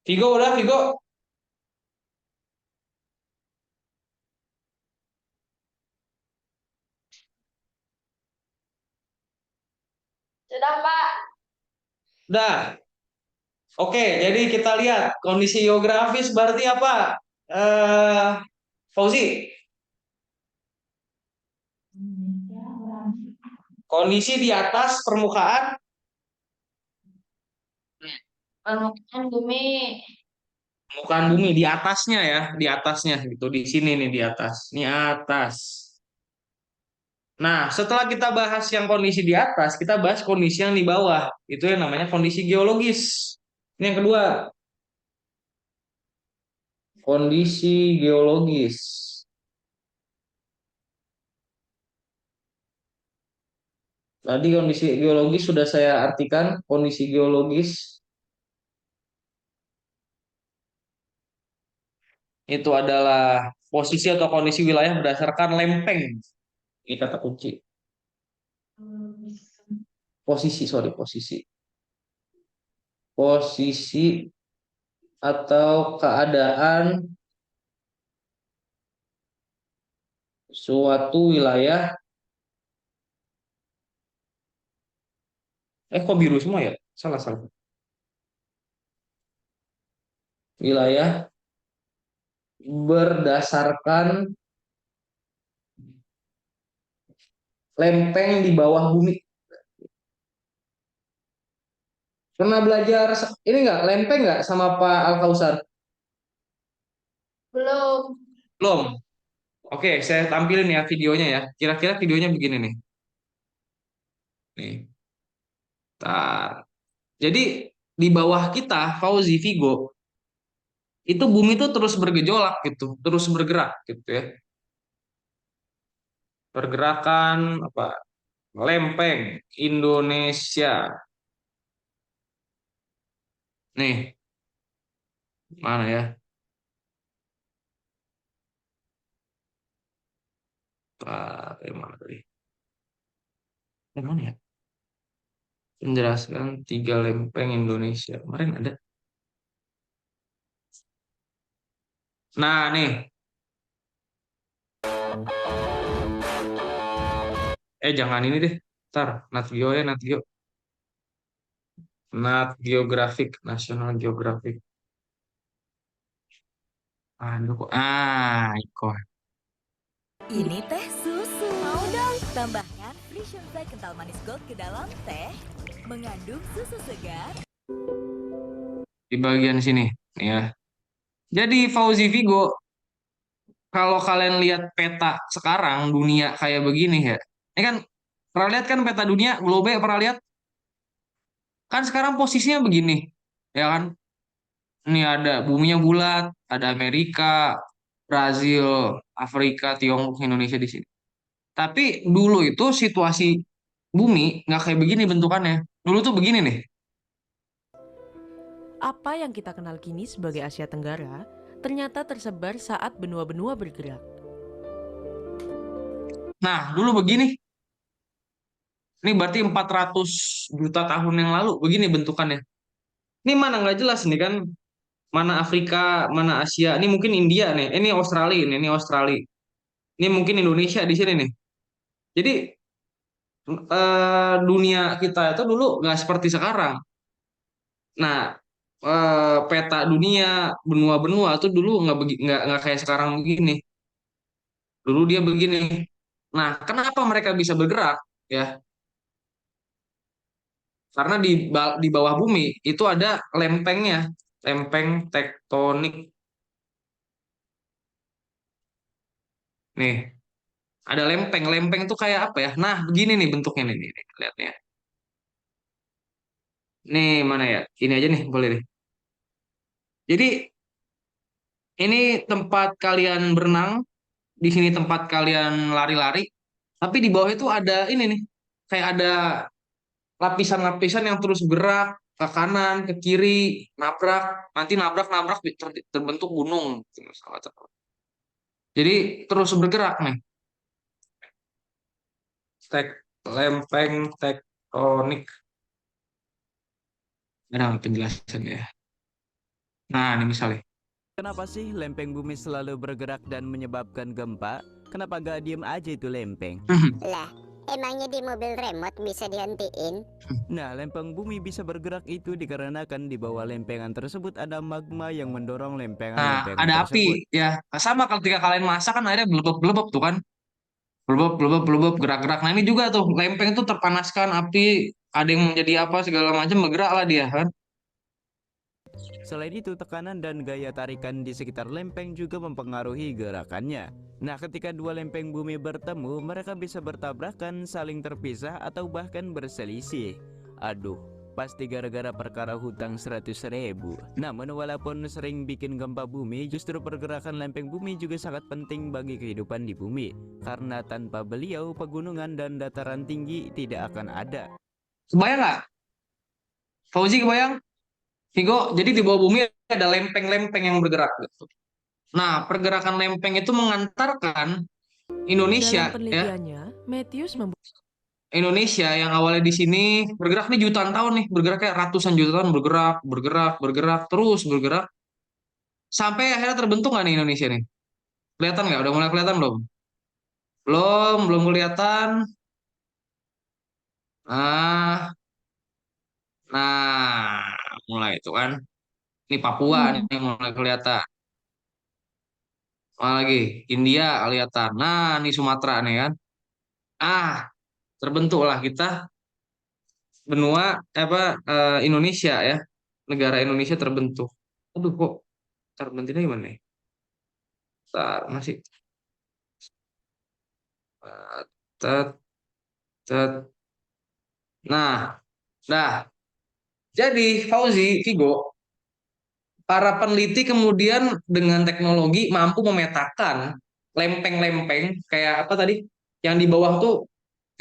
Vigo udah Vigo. Sudah, Pak. Udah. Oke, jadi kita lihat kondisi geografis berarti apa? Eh, Fauzi, kondisi di atas permukaan, Permukaan bumi. permukaan bumi di atasnya ya, di atasnya gitu, di sini nih di atas, ini atas. Nah, setelah kita bahas yang kondisi di atas, kita bahas kondisi yang di bawah. Itu yang namanya kondisi geologis. Ini yang kedua, kondisi geologis. Tadi kondisi geologis sudah saya artikan, kondisi geologis itu adalah posisi atau kondisi wilayah berdasarkan lempeng. Ini kata kunci. Posisi, sorry, posisi. Posisi atau keadaan suatu wilayah. Kok biru semua ya? Salah, salah. Wilayah berdasarkan lempeng di bawah bumi. Pernah belajar ini nggak, lempeng nggak sama Pak Al Kausar? Belum. Belum. Oke, saya tampilin ya videonya ya. Kira-kira videonya begini nih. Nih. Tar. Jadi di bawah kita, Fauzi Vigo, itu bumi itu terus bergejolak gitu, terus bergerak gitu ya. Pergerakan apa? Lempeng Indonesia. Nih, mana ya? Mana tadi? Mana ya? Menjelaskan 3 lempeng Indonesia. Kemarin ada. Nah, nih. Jangan ini deh. Ntar, Nat Geo ya, Nat Geo. Nat Geographic, National Geographic. Ikon. Ini teh susu. Mau dong? Tambahkan Frisian Black kental manis gold ke dalam teh. Mengandung susu segar. Di bagian sini, nih ya. Jadi Fauzi Vigo, kalau kalian lihat peta sekarang dunia kayak begini ya. Ini kan pernah lihat kan peta dunia globe, pernah lihat? Kan sekarang posisinya begini. Ya kan? Ini ada buminya bulat, ada Amerika, Brazil, Afrika, Tiongkok, Indonesia di sini. Tapi dulu itu situasi bumi nggak kayak begini bentukannya. Dulu tuh begini nih. Apa yang kita kenal kini sebagai Asia Tenggara ternyata tersebar saat benua-benua bergerak. Nah, dulu begini. Ini berarti 400 juta tahun yang lalu begini bentukannya. Ini mana nggak jelas nih kan? Mana Afrika, mana Asia. Ini mungkin India nih. Ini Australia nih, ini Australia. Ini mungkin Indonesia di sini nih. Jadi dunia kita itu dulu nggak seperti sekarang. Nah, peta dunia benua-benua itu dulu nggak kayak sekarang begini. Dulu dia begini. Nah, kenapa mereka bisa bergerak? Ya, karena di bawah bumi itu ada lempengnya, lempeng tektonik. Nih, ada lempeng. Lempeng itu kayak apa ya? Nah, begini nih bentuknya nih, lihat nih ya. Nih, mana ya? Ini aja nih, boleh deh. Jadi, ini tempat kalian berenang, di sini tempat kalian lari-lari, tapi di bawah itu ada ini nih, kayak ada lapisan-lapisan yang terus gerak ke kanan, ke kiri, nabrak, nanti nabrak-nabrak terbentuk gunung. Jadi terus bergerak nih. Lempeng tektonik. Ada penjelasan ya. Nah, ini misalnya. Kenapa sih lempeng bumi selalu bergerak dan menyebabkan gempa? Kenapa gak diem aja itu lempeng? Lah, emangnya di mobil remote bisa dihentiin? Nah, lempeng bumi bisa bergerak itu dikarenakan di bawah lempengan tersebut ada magma yang mendorong Nah, lempengan-lempengan ada tersebut. api ya. Sama ketika kalian masak kan airnya belebep-belebep tuh kan. Belebep-belebep gerak-gerak. Nah, ini juga tuh lempeng itu terpanaskan api, ada yang menjadi apa segala macam bergerak lah dia kan. Selain itu, tekanan dan gaya tarikan di sekitar lempeng juga mempengaruhi gerakannya. Nah, ketika dua lempeng bumi bertemu, mereka bisa bertabrakan, saling terpisah, atau bahkan berselisih. Aduh, pasti gara-gara perkara hutang 100.000. Namun walaupun sering bikin gempa bumi, justru pergerakan lempeng bumi juga sangat penting bagi kehidupan di bumi. Karena tanpa beliau, pegunungan dan dataran tinggi tidak akan ada. Kebayang nggak? Fauzi kebayang? Vigo, jadi di bawah bumi ada lempeng-lempeng yang bergerak gitu. Nah, pergerakan lempeng itu mengantarkan Dalam Indonesia ya. penelitiannya, Matthews Indonesia yang awalnya di sini bergerak nih jutaan tahun nih, bergerak kayak ratusan juta tahun bergerak, bergerak, bergerak, terus bergerak sampai akhirnya terbentuk nggak nih Indonesia nih? Kelihatan nggak? Udah mulai kelihatan belum? Belum kelihatan. Ah, nah, mulai itu kan. Ini Papua nih mulai kelihatan. Mana lagi? India kelihatan. Nah, ini Sumatera nih kan. Ah, terbentuklah kita benua Indonesia ya. Negara Indonesia terbentuk. Aduh kok terbentuknya gimana nih? Bentar, masih. Tet, tet. Nah, nah. Jadi Fauzi, Vigo, para peneliti kemudian dengan teknologi mampu memetakan lempeng-lempeng kayak apa tadi? Yang di bawah tuh,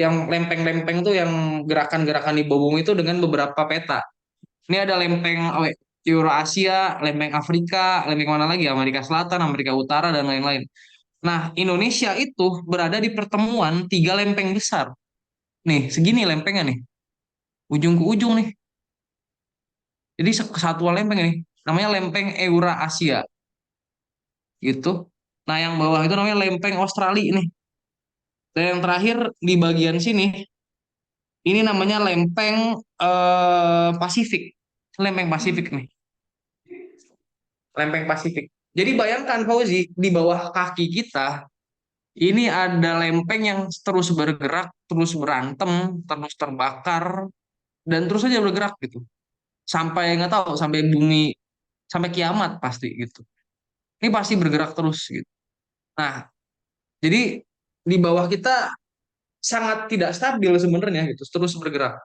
yang lempeng-lempeng tuh yang gerakan-gerakan di bawah bumi itu dengan beberapa peta. Ini ada lempeng Eurasia, lempeng Afrika, lempeng mana lagi? Amerika Selatan, Amerika Utara, dan lain-lain. Nah, Indonesia itu berada di pertemuan tiga lempeng besar. Nih, segini lempengnya nih. Ujung ke ujung nih. Jadi kesatuan lempeng ini. Namanya lempeng Eurasia. Gitu. Nah, yang bawah itu namanya lempeng Australia nih. Dan yang terakhir di bagian sini, ini namanya lempeng Pasifik. Lempeng Pasifik nih. Lempeng Pasifik. Jadi bayangkan Fauzi, di bawah kaki kita, ini ada lempeng yang terus bergerak, terus berantem, terus terbakar, dan terus saja bergerak gitu. Sampai nggak tahu, sampai bumi, sampai kiamat pasti gitu. Ini pasti bergerak terus gitu. Nah, jadi di bawah kita sangat tidak stabil sebenarnya gitu, terus bergerak.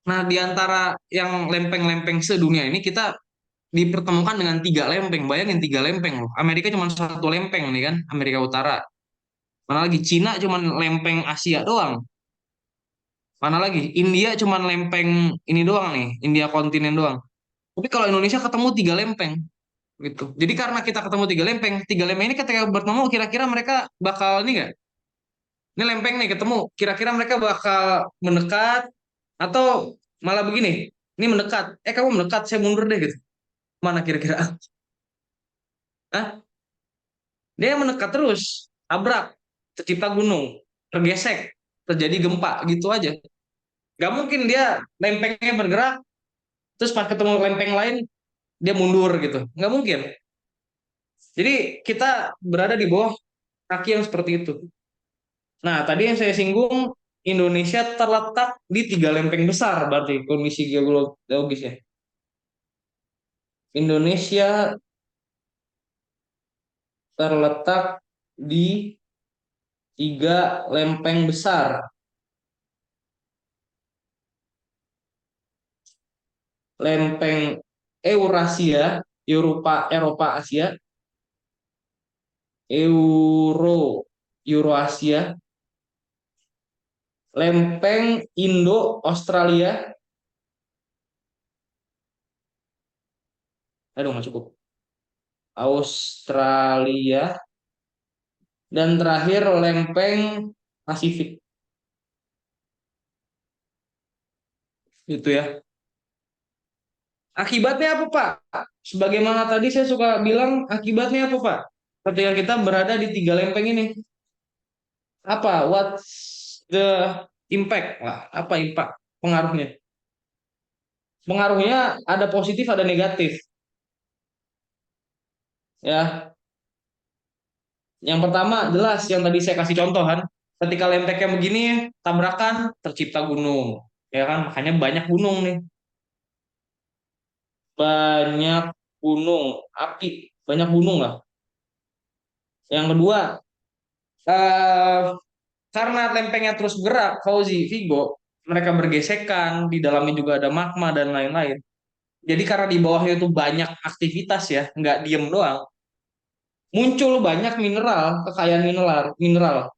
Nah, di antara yang lempeng-lempeng sedunia ini kita dipertemukan dengan tiga lempeng. Bayangin tiga lempeng loh. Amerika cuma satu lempeng nih kan, Amerika Utara. Mana lagi Cina cuma lempeng Asia doang. Mana lagi India cuma lempeng ini doang nih, India kontinen doang. Tapi kalau Indonesia ketemu tiga lempeng gitu. Jadi karena kita ketemu tiga lempeng ini ketika bertemu kira-kira mereka bakal ini nggak? Ini lempeng nih ketemu, kira-kira mereka bakal mendekat atau malah begini? Ini mendekat, kamu mendekat, saya mundur deh gitu. Mana kira-kira? Hah? Dia mendekat terus, tabrak, tercipta gunung, tergesek, terjadi gempa gitu aja. Gak mungkin dia lempengnya bergerak, terus pas ketemu lempeng lain dia mundur gitu. Nggak mungkin. Jadi kita berada di bawah kaki yang seperti itu. Nah, tadi yang saya singgung, Indonesia terletak di tiga lempeng besar, berarti kondisi geologisnya. Indonesia terletak di tiga lempeng besar. Lempeng Eurasia, Eropa Asia, Euroasia, lempeng Indo Australia. Aduh, nggak cukup. Australia, dan terakhir lempeng Pasifik. Gitu ya. Akibatnya apa, Pak? Sebagaimana tadi saya suka bilang, akibatnya apa, Pak? Ketika kita berada di tiga lempeng ini. Apa? What's the impact? Wah, apa impact? Pengaruhnya? Pengaruhnya ada positif, ada negatif. Ya. Yang pertama jelas yang tadi saya kasih contoh kan. Ketika lempengnya begini, tabrakan, tercipta gunung. Ya kan? Makanya banyak gunung nih. Banyak gunung, api, banyak gunung lah. Yang kedua, karena lempengnya terus gerak, Fauzi, Vigo, mereka bergesekan, di dalamnya juga ada magma dan lain-lain. Jadi karena di bawahnya itu banyak aktivitas ya, nggak diem doang, muncul banyak mineral, kekayaan mineral,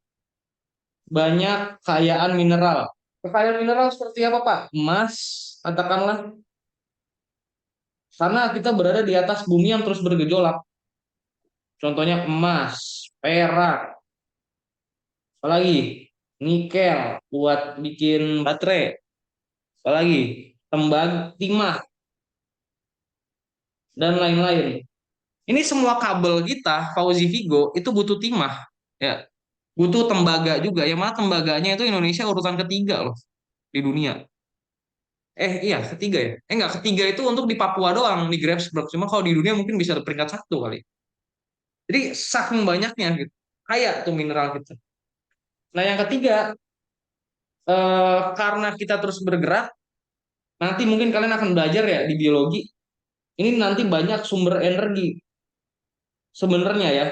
banyak kekayaan mineral. Kekayaan mineral seperti apa, Pak? Emas, katakanlah, karena kita berada di atas bumi yang terus bergejolak. Contohnya emas, perak, apalagi nikel buat bikin baterai, apalagi tembaga, timah, dan lain-lain. Ini semua kabel kita, Fauzi Vigo, itu butuh timah, ya, butuh tembaga juga. Yang mana tembaganya itu Indonesia urutan ketiga loh di dunia. Iya ketiga ya. Enggak, ketiga itu untuk di Papua doang di Grassberg. Cuma kalau di dunia mungkin bisa peringkat satu kali. Jadi saking banyaknya gitu. Kayak tuh mineral kita. Nah yang ketiga, karena kita terus bergerak, nanti mungkin kalian akan belajar ya di biologi. Ini nanti banyak sumber energi sebenarnya ya.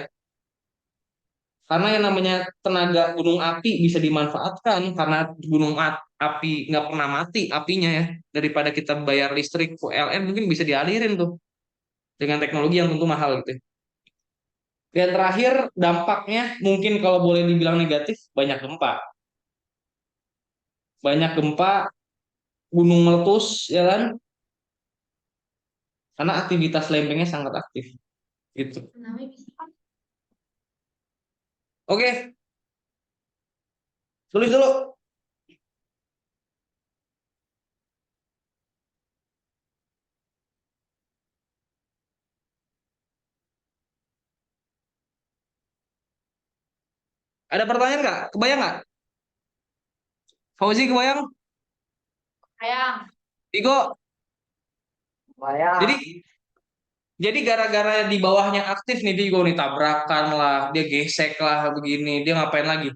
Karena yang namanya tenaga gunung api bisa dimanfaatkan karena api nggak pernah mati apinya ya. Daripada kita bayar listrik PLN mungkin bisa dialirin tuh dengan teknologi yang tentu mahal gitu. Dan terakhir dampaknya mungkin kalau boleh dibilang negatif banyak gempa. Banyak gempa, gunung meletus ya kan? Karena aktivitas lempengnya sangat aktif gitu. Oke, tulis dulu. Ada pertanyaan nggak? Kebayang nggak? Fauzi kebayang? Ayang. Igo, Bayang. jadi gara-gara di bawahnya aktif nih Vigo nih tabrakan lah, dia gesek lah begini, dia ngapain lagi?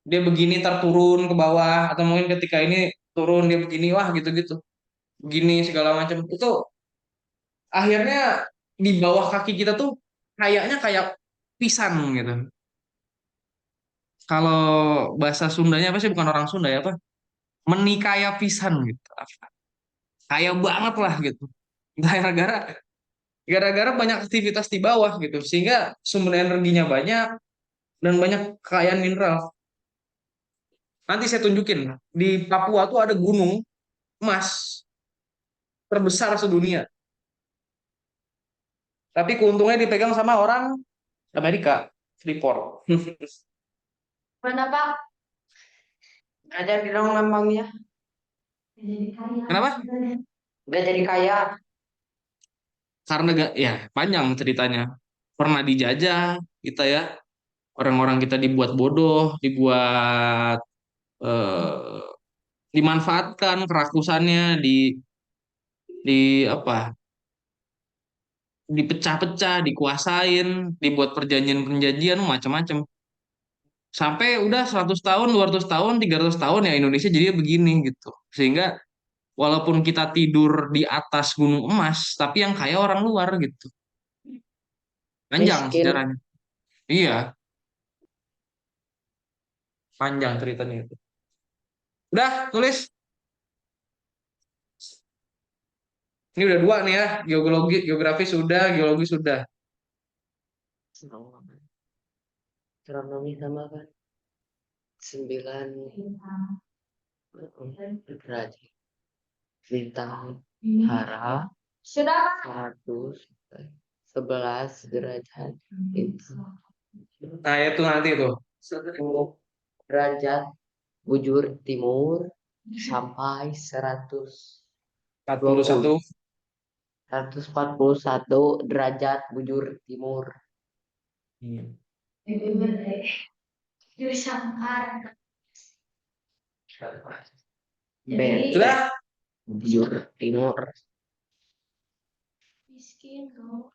Dia begini terturun ke bawah atau mungkin ketika ini turun dia begini wah gitu-gitu. Begini segala macam. Itu akhirnya di bawah kaki kita tuh kayaknya kayak pisan gitu. Kalau bahasa Sundanya apa sih bukan orang Sunda ya apa? Menikaya pisan gitu. Kaya banget lah gitu. Gara-gara gara-gara banyak aktivitas di bawah gitu sehingga sumber energinya banyak dan banyak kekayaan mineral. Nanti saya tunjukin di Papua tuh ada gunung emas terbesar sedunia. Tapi keuntungnya dipegang sama orang Amerika, Freeport. Mana Pak? Nggak jadi dong lambangnya. Kenapa? Nggak jadi kaya. Karena gak, ya panjang ceritanya. Pernah dijajah kita ya, orang-orang kita dibuat bodoh, dibuat eh, dimanfaatkan kerakusannya, di apa? Dipecah-pecah, dikuasain, dibuat perjanjian-perjanjian macam-macam. Sampai udah 100 tahun, 200 tahun, 300 tahun ya Indonesia jadinya begini gitu. Sehingga walaupun kita tidur di atas gunung emas, tapi yang kaya orang luar gitu. Panjang Miskin. sejarahnya. Iya, panjang ceritanya itu. Udah, tulis. Ini udah dua nih ya, geografi sudah, geologi sudah. Astronomi sama kan 9 derajat. Bintang Hara Sudah Pak? 111 derajat. Itu Nah, itu nanti tuh. 10 derajat bujur timur sampai 41. 141 derajat bujur timur. Juri Sangkar. BT Sudah? bujur timur. Miskin kau.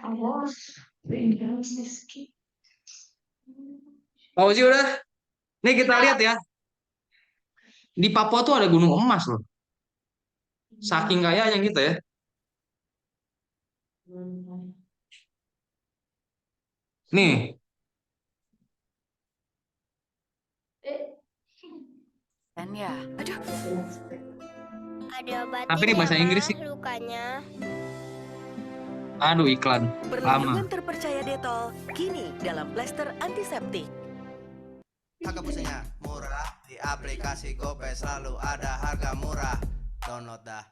Awas. Miskin. Fauzi udah? Nih kita lihat ya. Di Papua tuh ada gunung emas loh. Saking kayanya gitu ya. Nih, Eh, Kan ya. Aduh, Ada Tapi ini obatnya bahasa Inggris mah sih. lukanya. Aduh, iklan. perlindungan Lama. terpercaya Dettol kini dalam plester antiseptik. Harga pusingnya murah di aplikasi GoPay selalu ada harga murah. Download dah.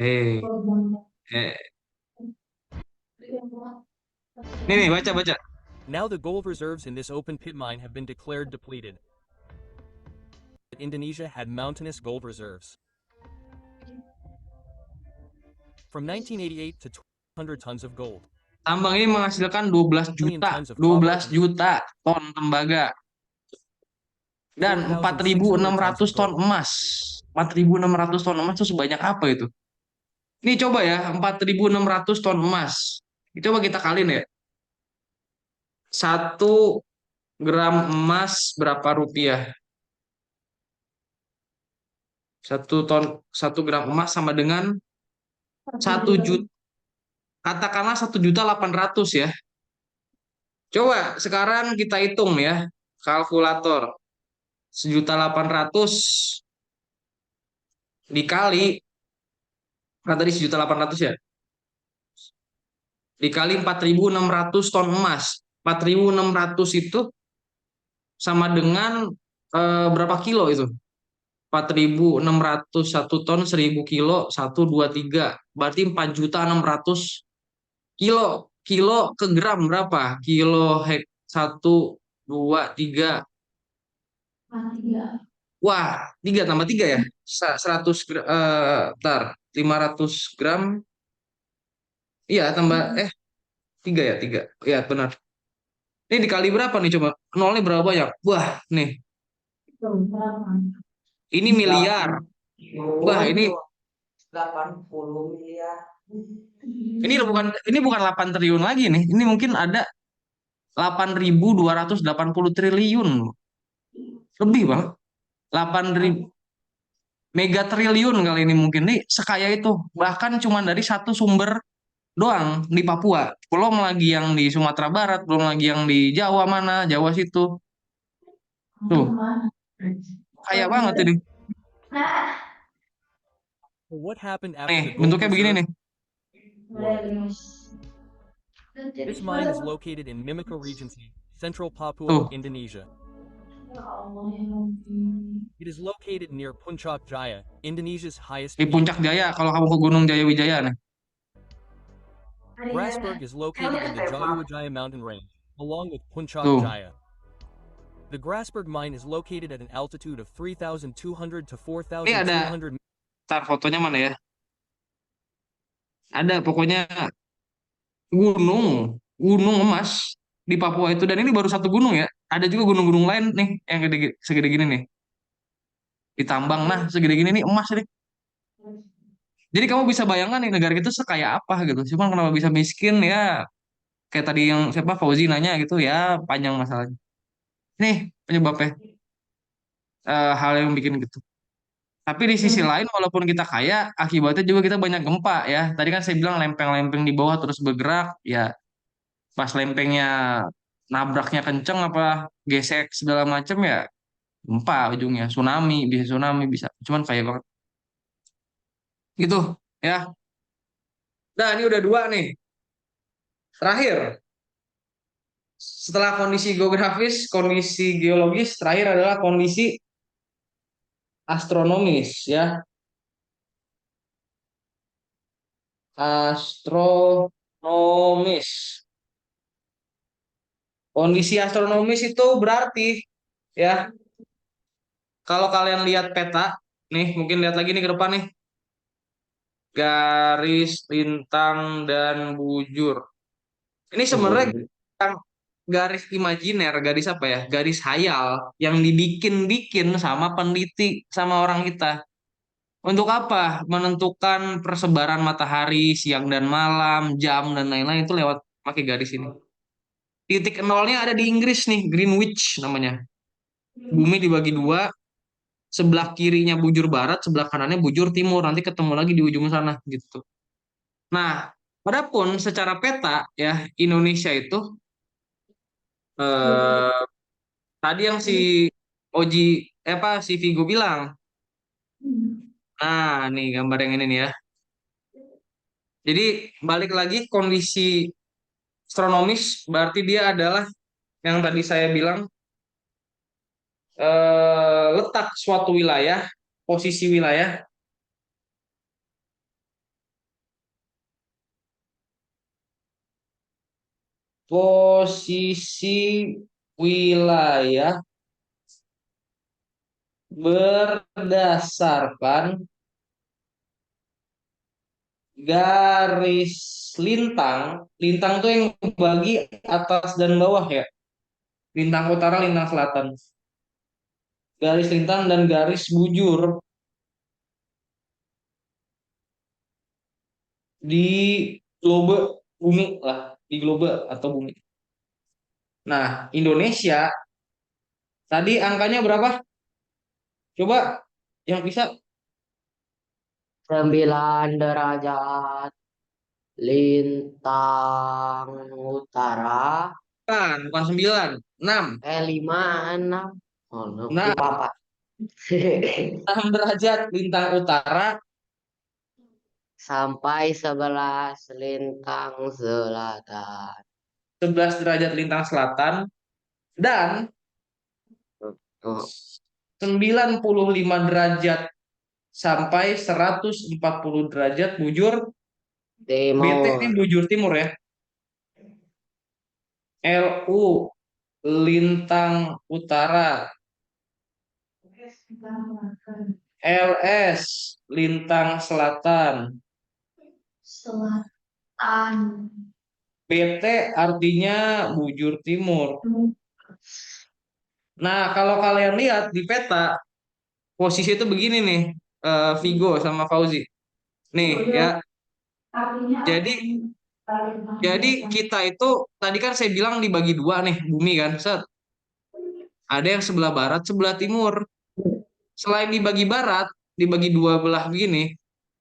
Eh, eh. Nih, baca. Now the gold reserves in this open pit mine have been declared depleted. Indonesia had mountainous gold reserves. From 1988 to 200 tons of gold. Tambang ini menghasilkan 12 juta ton tembaga dan 4.600 ton emas. 4.600 ton emas itu sebanyak apa itu? Ini coba ya, 4.600 ton emas. Coba kita kaliin ya. 1 gram emas berapa rupiah? 1 gram emas sama dengan 1 juta. Katakanlah 1.800.000 ya. Coba sekarang kita hitung ya, kalkulator. 1.800.000 dikali, kan tadi 1.800.000 ya, dikali 4.600 ton emas. 4.600 itu sama dengan berapa kilo itu? 4.600 1 ton 1.000 kilo 1 2 3 berarti 4.600.000 kilo. Kilo ke gram berapa? Kilo 1 2 3. Wah, 3 tambah 3 ya? 100 gram, 500 gram. Iya, tambah 3 ya, 3. Iya, benar. Ini dikali berapa nih coba? Nolnya berapa banyak? Wah, nih. Ini miliar. Wah, ini 80 miliar. ini bukan 8 triliun lagi nih. Ini mungkin ada 8.280 triliun. Lebih, Bang. 8.000 mega triliun kali ini mungkin nih, sekaya itu. Bahkan cuma dari satu sumber doang di Papua. Belum lagi yang di Sumatera Barat, belum lagi yang di Jawa mana, Jawa situ. Tuh. Kaya banget ini. What happened after Nih, the gold bentuknya begini nih. This mine is located in Mimika Regency, Central Papua, Tuh. Indonesia. It is located near Puncak Jaya, Indonesia's highest Di peak. Puncak Jaya, kalau kamu ke Gunung Jaya Wijaya nih. Grasberg is located in the Jayawijaya mountain range, along with Puncak Tuh. Jaya. The Grasberg mine is located at an altitude of 3,200 to Ini ada 4,200 Ntar fotonya mana ya? Ada pokoknya gunung emas di Papua itu, dan ini baru satu gunung ya. Ada juga gunung-gunung lain nih yang segede gini nih. Ditambang nah segede gini nih emas nih. Jadi kamu bisa bayangkan nih negara kita sekaya apa gitu. Cuman kenapa bisa miskin ya? Kayak tadi yang siapa Fauzi nanya gitu ya, panjang masalahnya. Nih penyebabnya hal yang bikin gitu. Tapi di sisi lain, walaupun kita kaya, akibatnya juga kita banyak gempa ya. Tadi kan saya bilang lempeng-lempeng di bawah terus bergerak, ya pas lempengnya nabraknya kenceng apa gesek segala macam ya gempa ujungnya, tsunami bisa. Cuman kaya banget. Gitu ya. Nah ini udah 2 nih. Terakhir, setelah kondisi geografis, kondisi geologis, terakhir adalah kondisi astronomis ya. Astronomis. Kondisi astronomis itu berarti ya, kalau kalian lihat peta nih, mungkin lihat lagi nih ke depan nih, garis lintang dan bujur. Ini sebenarnya garis imajiner, garis apa ya? Garis hayal yang dibikin-bikin sama peneliti, sama orang kita. Untuk apa? Menentukan persebaran matahari siang dan malam, jam dan lain-lain itu lewat pakai garis ini. Titik nolnya ada di Inggris nih, Greenwich namanya. Bumi dibagi 2, sebelah kirinya bujur barat, sebelah kanannya bujur timur. Nanti ketemu lagi di ujung sana gitu. Nah, padahal secara peta ya Indonesia itu eh, tadi yang si Oji apa si Vigo bilang. Nah, nih gambar yang ini nih ya. Jadi balik lagi kondisi astronomis berarti dia adalah yang tadi saya bilang letak suatu wilayah, posisi wilayah posisi wilayah berdasarkan garis lintang. Lintang tuh yang bagi atas dan bawah ya. Lintang utara, lintang selatan. Garis lintang dan garis bujur di globe bumi lah, di globe atau bumi. Nah, Indonesia tadi angkanya berapa? Coba yang bisa 9 derajat lintang utara. kan, bukan 9, 6. 5, 6. Oh, no. Nah, Lupa, Pak. 6 derajat lintang utara Sampai 11 lintang selatan. 11 derajat lintang selatan dan Oh, 95 derajat sampai 140 derajat bujur BT ini timur. bujur timur ya. LU lintang utara, LS lintang selatan, BT artinya bujur timur. Nah, kalau kalian lihat di peta posisi itu begini nih, Vigo sama Fauzi. Nih ya. Jadi kita itu tadi kan saya bilang dibagi dua nih bumi kan, set. Ada yang sebelah barat, sebelah timur. Selain dibagi barat, dibagi dua belah begini,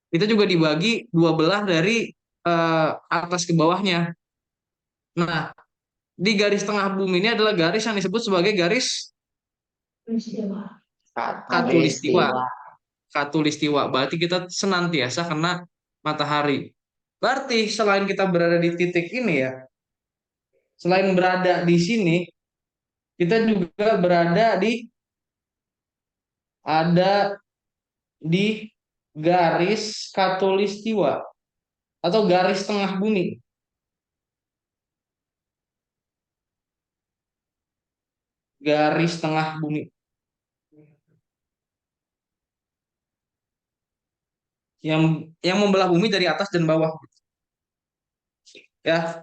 kita juga dibagi dua belah dari atas ke bawahnya. Nah, di garis tengah bumi ini adalah garis yang disebut sebagai garis Khatulistiwa. Khatulistiwa. Berarti kita senantiasa kena matahari. Berarti selain kita berada di titik ini ya, selain berada di sini, kita juga berada di garis Khatulistiwa atau garis tengah bumi. Garis tengah bumi. Yang membelah bumi dari atas dan bawah. Ya.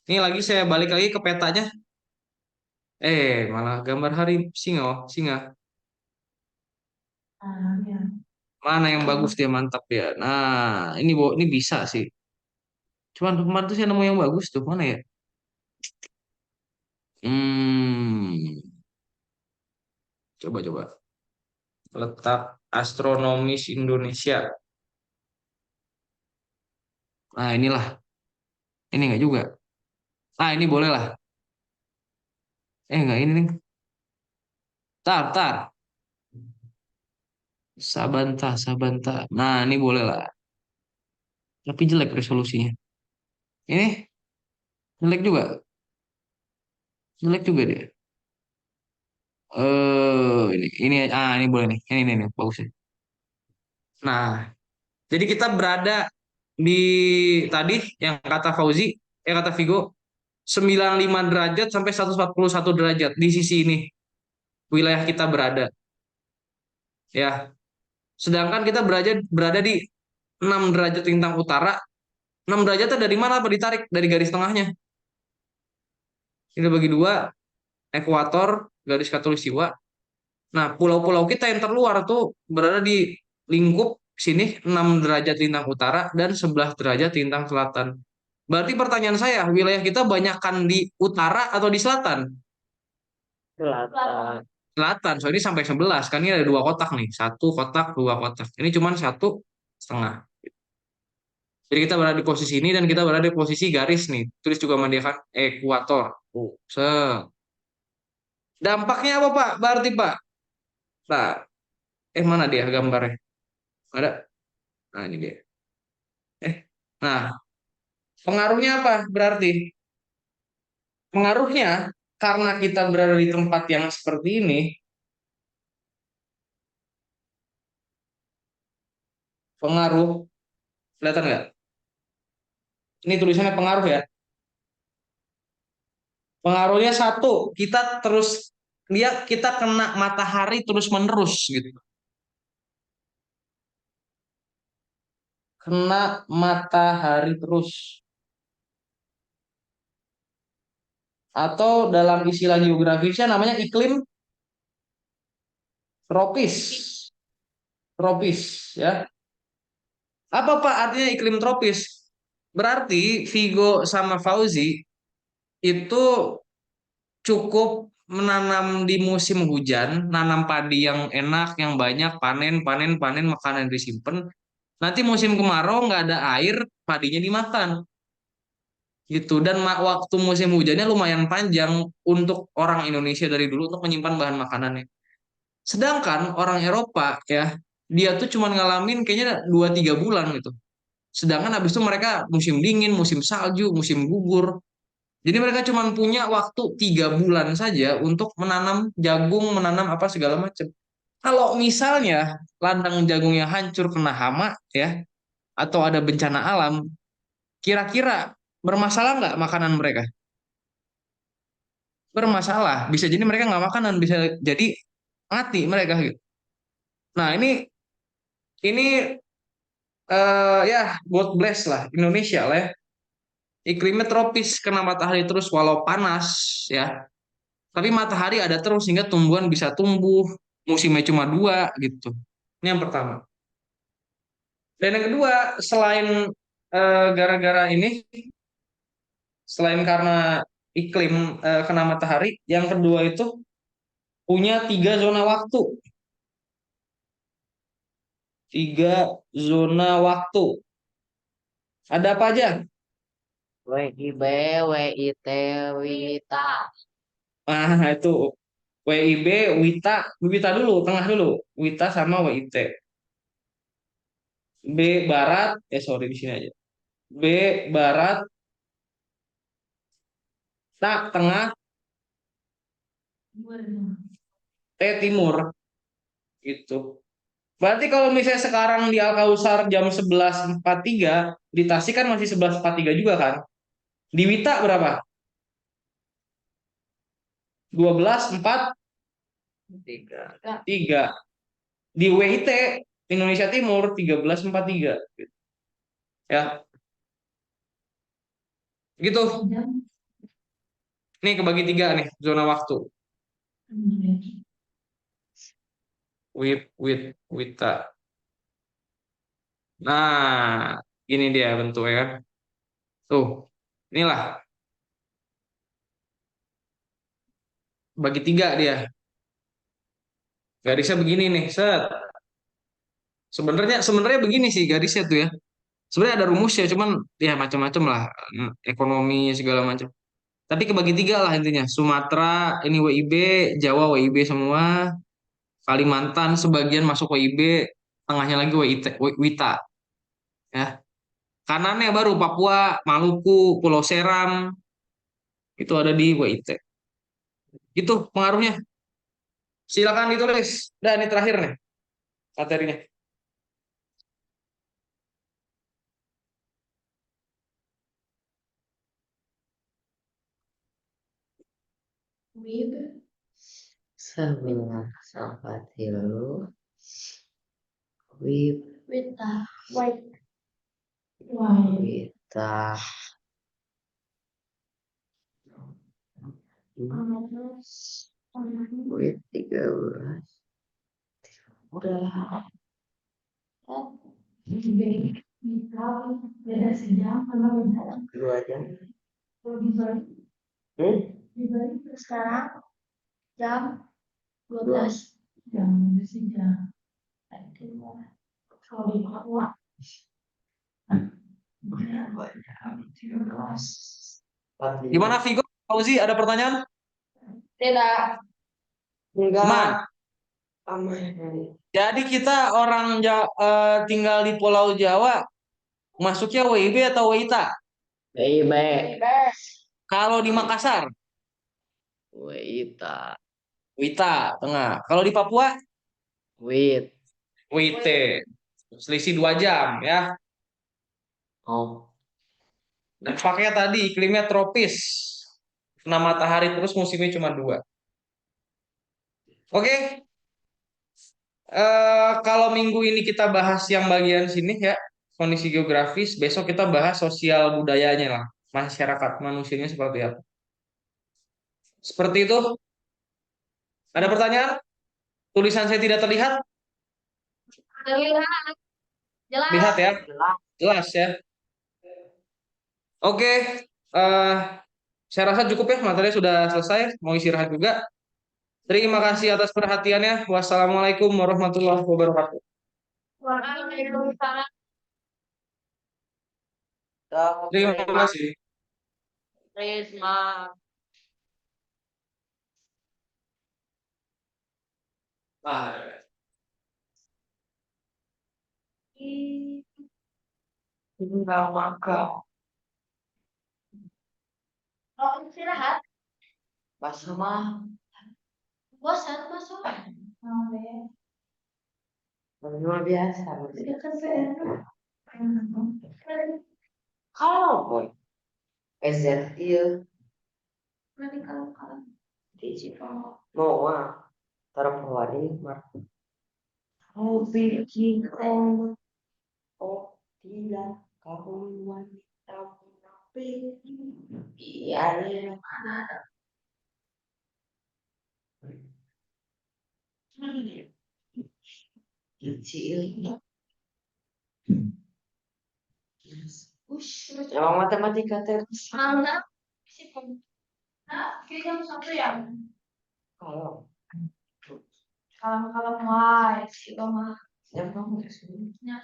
Ini lagi saya balik lagi ke petanya. Malah gambar hari singa, singa. Mana yang bagus dia mantap ya. Nah, ini bisa sih. Cuman kemarin tuh saya nemu yang bagus tuh, mana ya? Coba. Letak astronomis Indonesia. Nah, inilah. Ini enggak juga. Ah, ini boleh lah. Enggak ini nih. Tar. Sabanta. Nah, ini boleh lah. Tapi jelek resolusinya. Ini jelek juga. Jelek juga dia. Ini boleh nih. Ini bagus ya. Nah, jadi kita berada di tadi yang kata Fauzi, yang kata Vigo 95 derajat sampai 141 derajat di sisi ini wilayah kita berada. Ya. Sedangkan kita berada di 6 derajat lintang utara. 6 derajatnya dari mana apa ditarik dari garis tengahnya. Ini bagi dua, ekuator, garis khatulistiwa. Nah, pulau-pulau kita yang terluar tuh berada di lingkup sini 6 derajat lintang utara dan 11 derajat lintang selatan. Berarti pertanyaan saya, wilayah kita banyakkan di utara atau di selatan? Selatan. selatan. So ini sampai 11 kan ini ada dua kotak nih. Satu kotak, dua kotak. Ini cuman 1,5. Jadi kita berada di posisi ini dan kita berada di posisi garis nih. Tulis juga sama dia kan ekuator. Se. Dampaknya apa Pak? Berarti Pak. Nah, mana dia gambarnya? Ada? Nah, ini dia. Nah, pengaruhnya apa? Berarti pengaruhnya karena kita berada di tempat yang seperti ini, pengaruh, kelihatan nggak? Ini tulisannya pengaruh ya. Pengaruhnya satu, kita terus lihat kita kena matahari terus menerus gitu. Kena matahari terus. Atau dalam istilah geografisnya namanya iklim tropis. Tropis ya. Apa Pak artinya iklim tropis? Berarti Vigo sama Fauzi itu cukup menanam di musim hujan, nanam padi yang enak, yang banyak, panen, panen, panen, makanan disimpan. Nanti musim kemarau nggak ada air, padinya dimakan. Gitu. Dan waktu musim hujannya lumayan panjang untuk orang Indonesia dari dulu untuk menyimpan bahan makanannya. Sedangkan orang Eropa ya, dia tuh cuma ngalamin kayaknya 2-3 bulan gitu. Sedangkan habis itu mereka musim dingin, musim salju, musim gugur. Jadi mereka cuma punya waktu 3 bulan saja untuk menanam jagung, menanam apa segala macam. Kalau misalnya ladang jagungnya hancur kena hama ya, atau ada bencana alam, kira-kira bermasalah nggak makanan mereka? Bermasalah. Bisa jadi mereka nggak makanan, bisa jadi mati mereka gitu. Nah ini ya God bless lah Indonesia lah ya. Iklimnya tropis kena matahari terus walau panas ya. Tapi matahari ada terus sehingga tumbuhan bisa tumbuh. Musimnya cuma 2 gitu. Ini yang pertama. Dan yang kedua, selain gara-gara ini, selain karena iklim kena matahari, yang kedua itu punya 3 zona waktu. 3 zona waktu. Ada apa aja? WIB, WIT, WITA. Itu WIB, WITA, WITA dulu, tengah dulu. WITA sama WIT. B barat, sorry di sini aja. B barat, tak tengah, T timur. Gitu. Berarti kalau misalnya sekarang di Al-Kausar jam 11.43, di Tasik kan masih 11.43 juga kan? Di Wita berapa? 12.43. Di WIT Indonesia Timur 13.43. Ya. Gitu. Nih kebagi 3 nih zona waktu. Wita. Nah, ini dia bentuknya kan. Tuh, inilah. Bagi 3 dia. Garisnya begini nih, set. Sebenarnya begini sih garisnya tuh ya. Sebenarnya ada rumusnya, cuman ya macam-macam lah, ekonomi segala macam. Tapi kebagi 3 lah intinya. Sumatera ini WIB, Jawa WIB semua, Kalimantan sebagian masuk WIB, tengahnya lagi WITA. Ya. Kanannya baru Papua, Maluku, Pulau Seram itu ada di WIT. Itu pengaruhnya. Silakan ditulis. Dan ini terakhir nih materinya. Sebelah sahabat tilu. Wita. Wita. Wit 13. Udah. Beda sejam sama beda 2 jam. Sekarang jam 12. Gimana Vigo? Fauzi, ada pertanyaan? Tidak. Enggak. Man, Aman. jadi kita tinggal di Pulau Jawa, masuknya WIB atau WITA? WIB. Kalau di Makassar, WITA. WITA tengah. Kalau di Papua, WIT. WIT. Selisih 2 jam ya. Oh. Dan pakainya tadi iklimnya tropis. Kena matahari terus musimnya cuma 2. Oke. Kalau minggu ini kita bahas yang bagian sini ya, kondisi geografis. Besok kita bahas sosial budayanya lah. Masyarakat manusianya seperti apa. Seperti itu. Ada pertanyaan? Tulisan saya tidak terlihat? Terlihat. Jelas. Lihat ya. Jelas ya. Oke. eh, saya rasa cukup ya. Materinya sudah selesai. Mau istirahat juga. Terima kasih atas perhatiannya. Wassalamualaikum warahmatullahi wabarakatuh. Waalaikumsalam. Terima kasih. Risma. Enggak makan. Oh, istirahat. Basah mah. Bosan masuk. Luar biasa. Tidak kan PR. Kalau boy. SZ iya. Nanti kalau digital. Mau taruh perwadi mar. Oh bikin oh tidak kamu wanita munafik. Iya nih mana ada. Kecil. Emang matematika terus. Mana? Nah, kira jam 1 ya? Kalau Kalau mulai itu mah. yang kamu kesini Ya.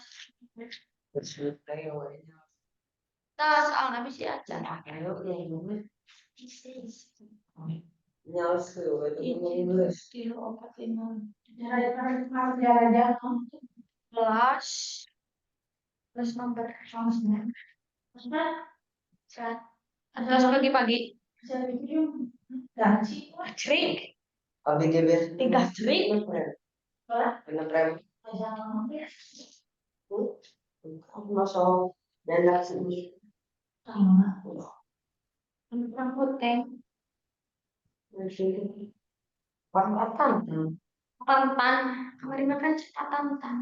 bersudah ya wajah. Nah, soalnya bisa aja. Ayo yang dulu. Nyaus ke Inggris. Kilo 45. Jalan-jalan. Kelas. Kelas nomor 9. Maksudnya? Saat. Ada pagi-pagi. Gaji. Trik. Abi geber. 3 trik. Bener Aku masuk dan langsung Rambut teng. Pangkatan. Pantan. Kemarin makan catatan.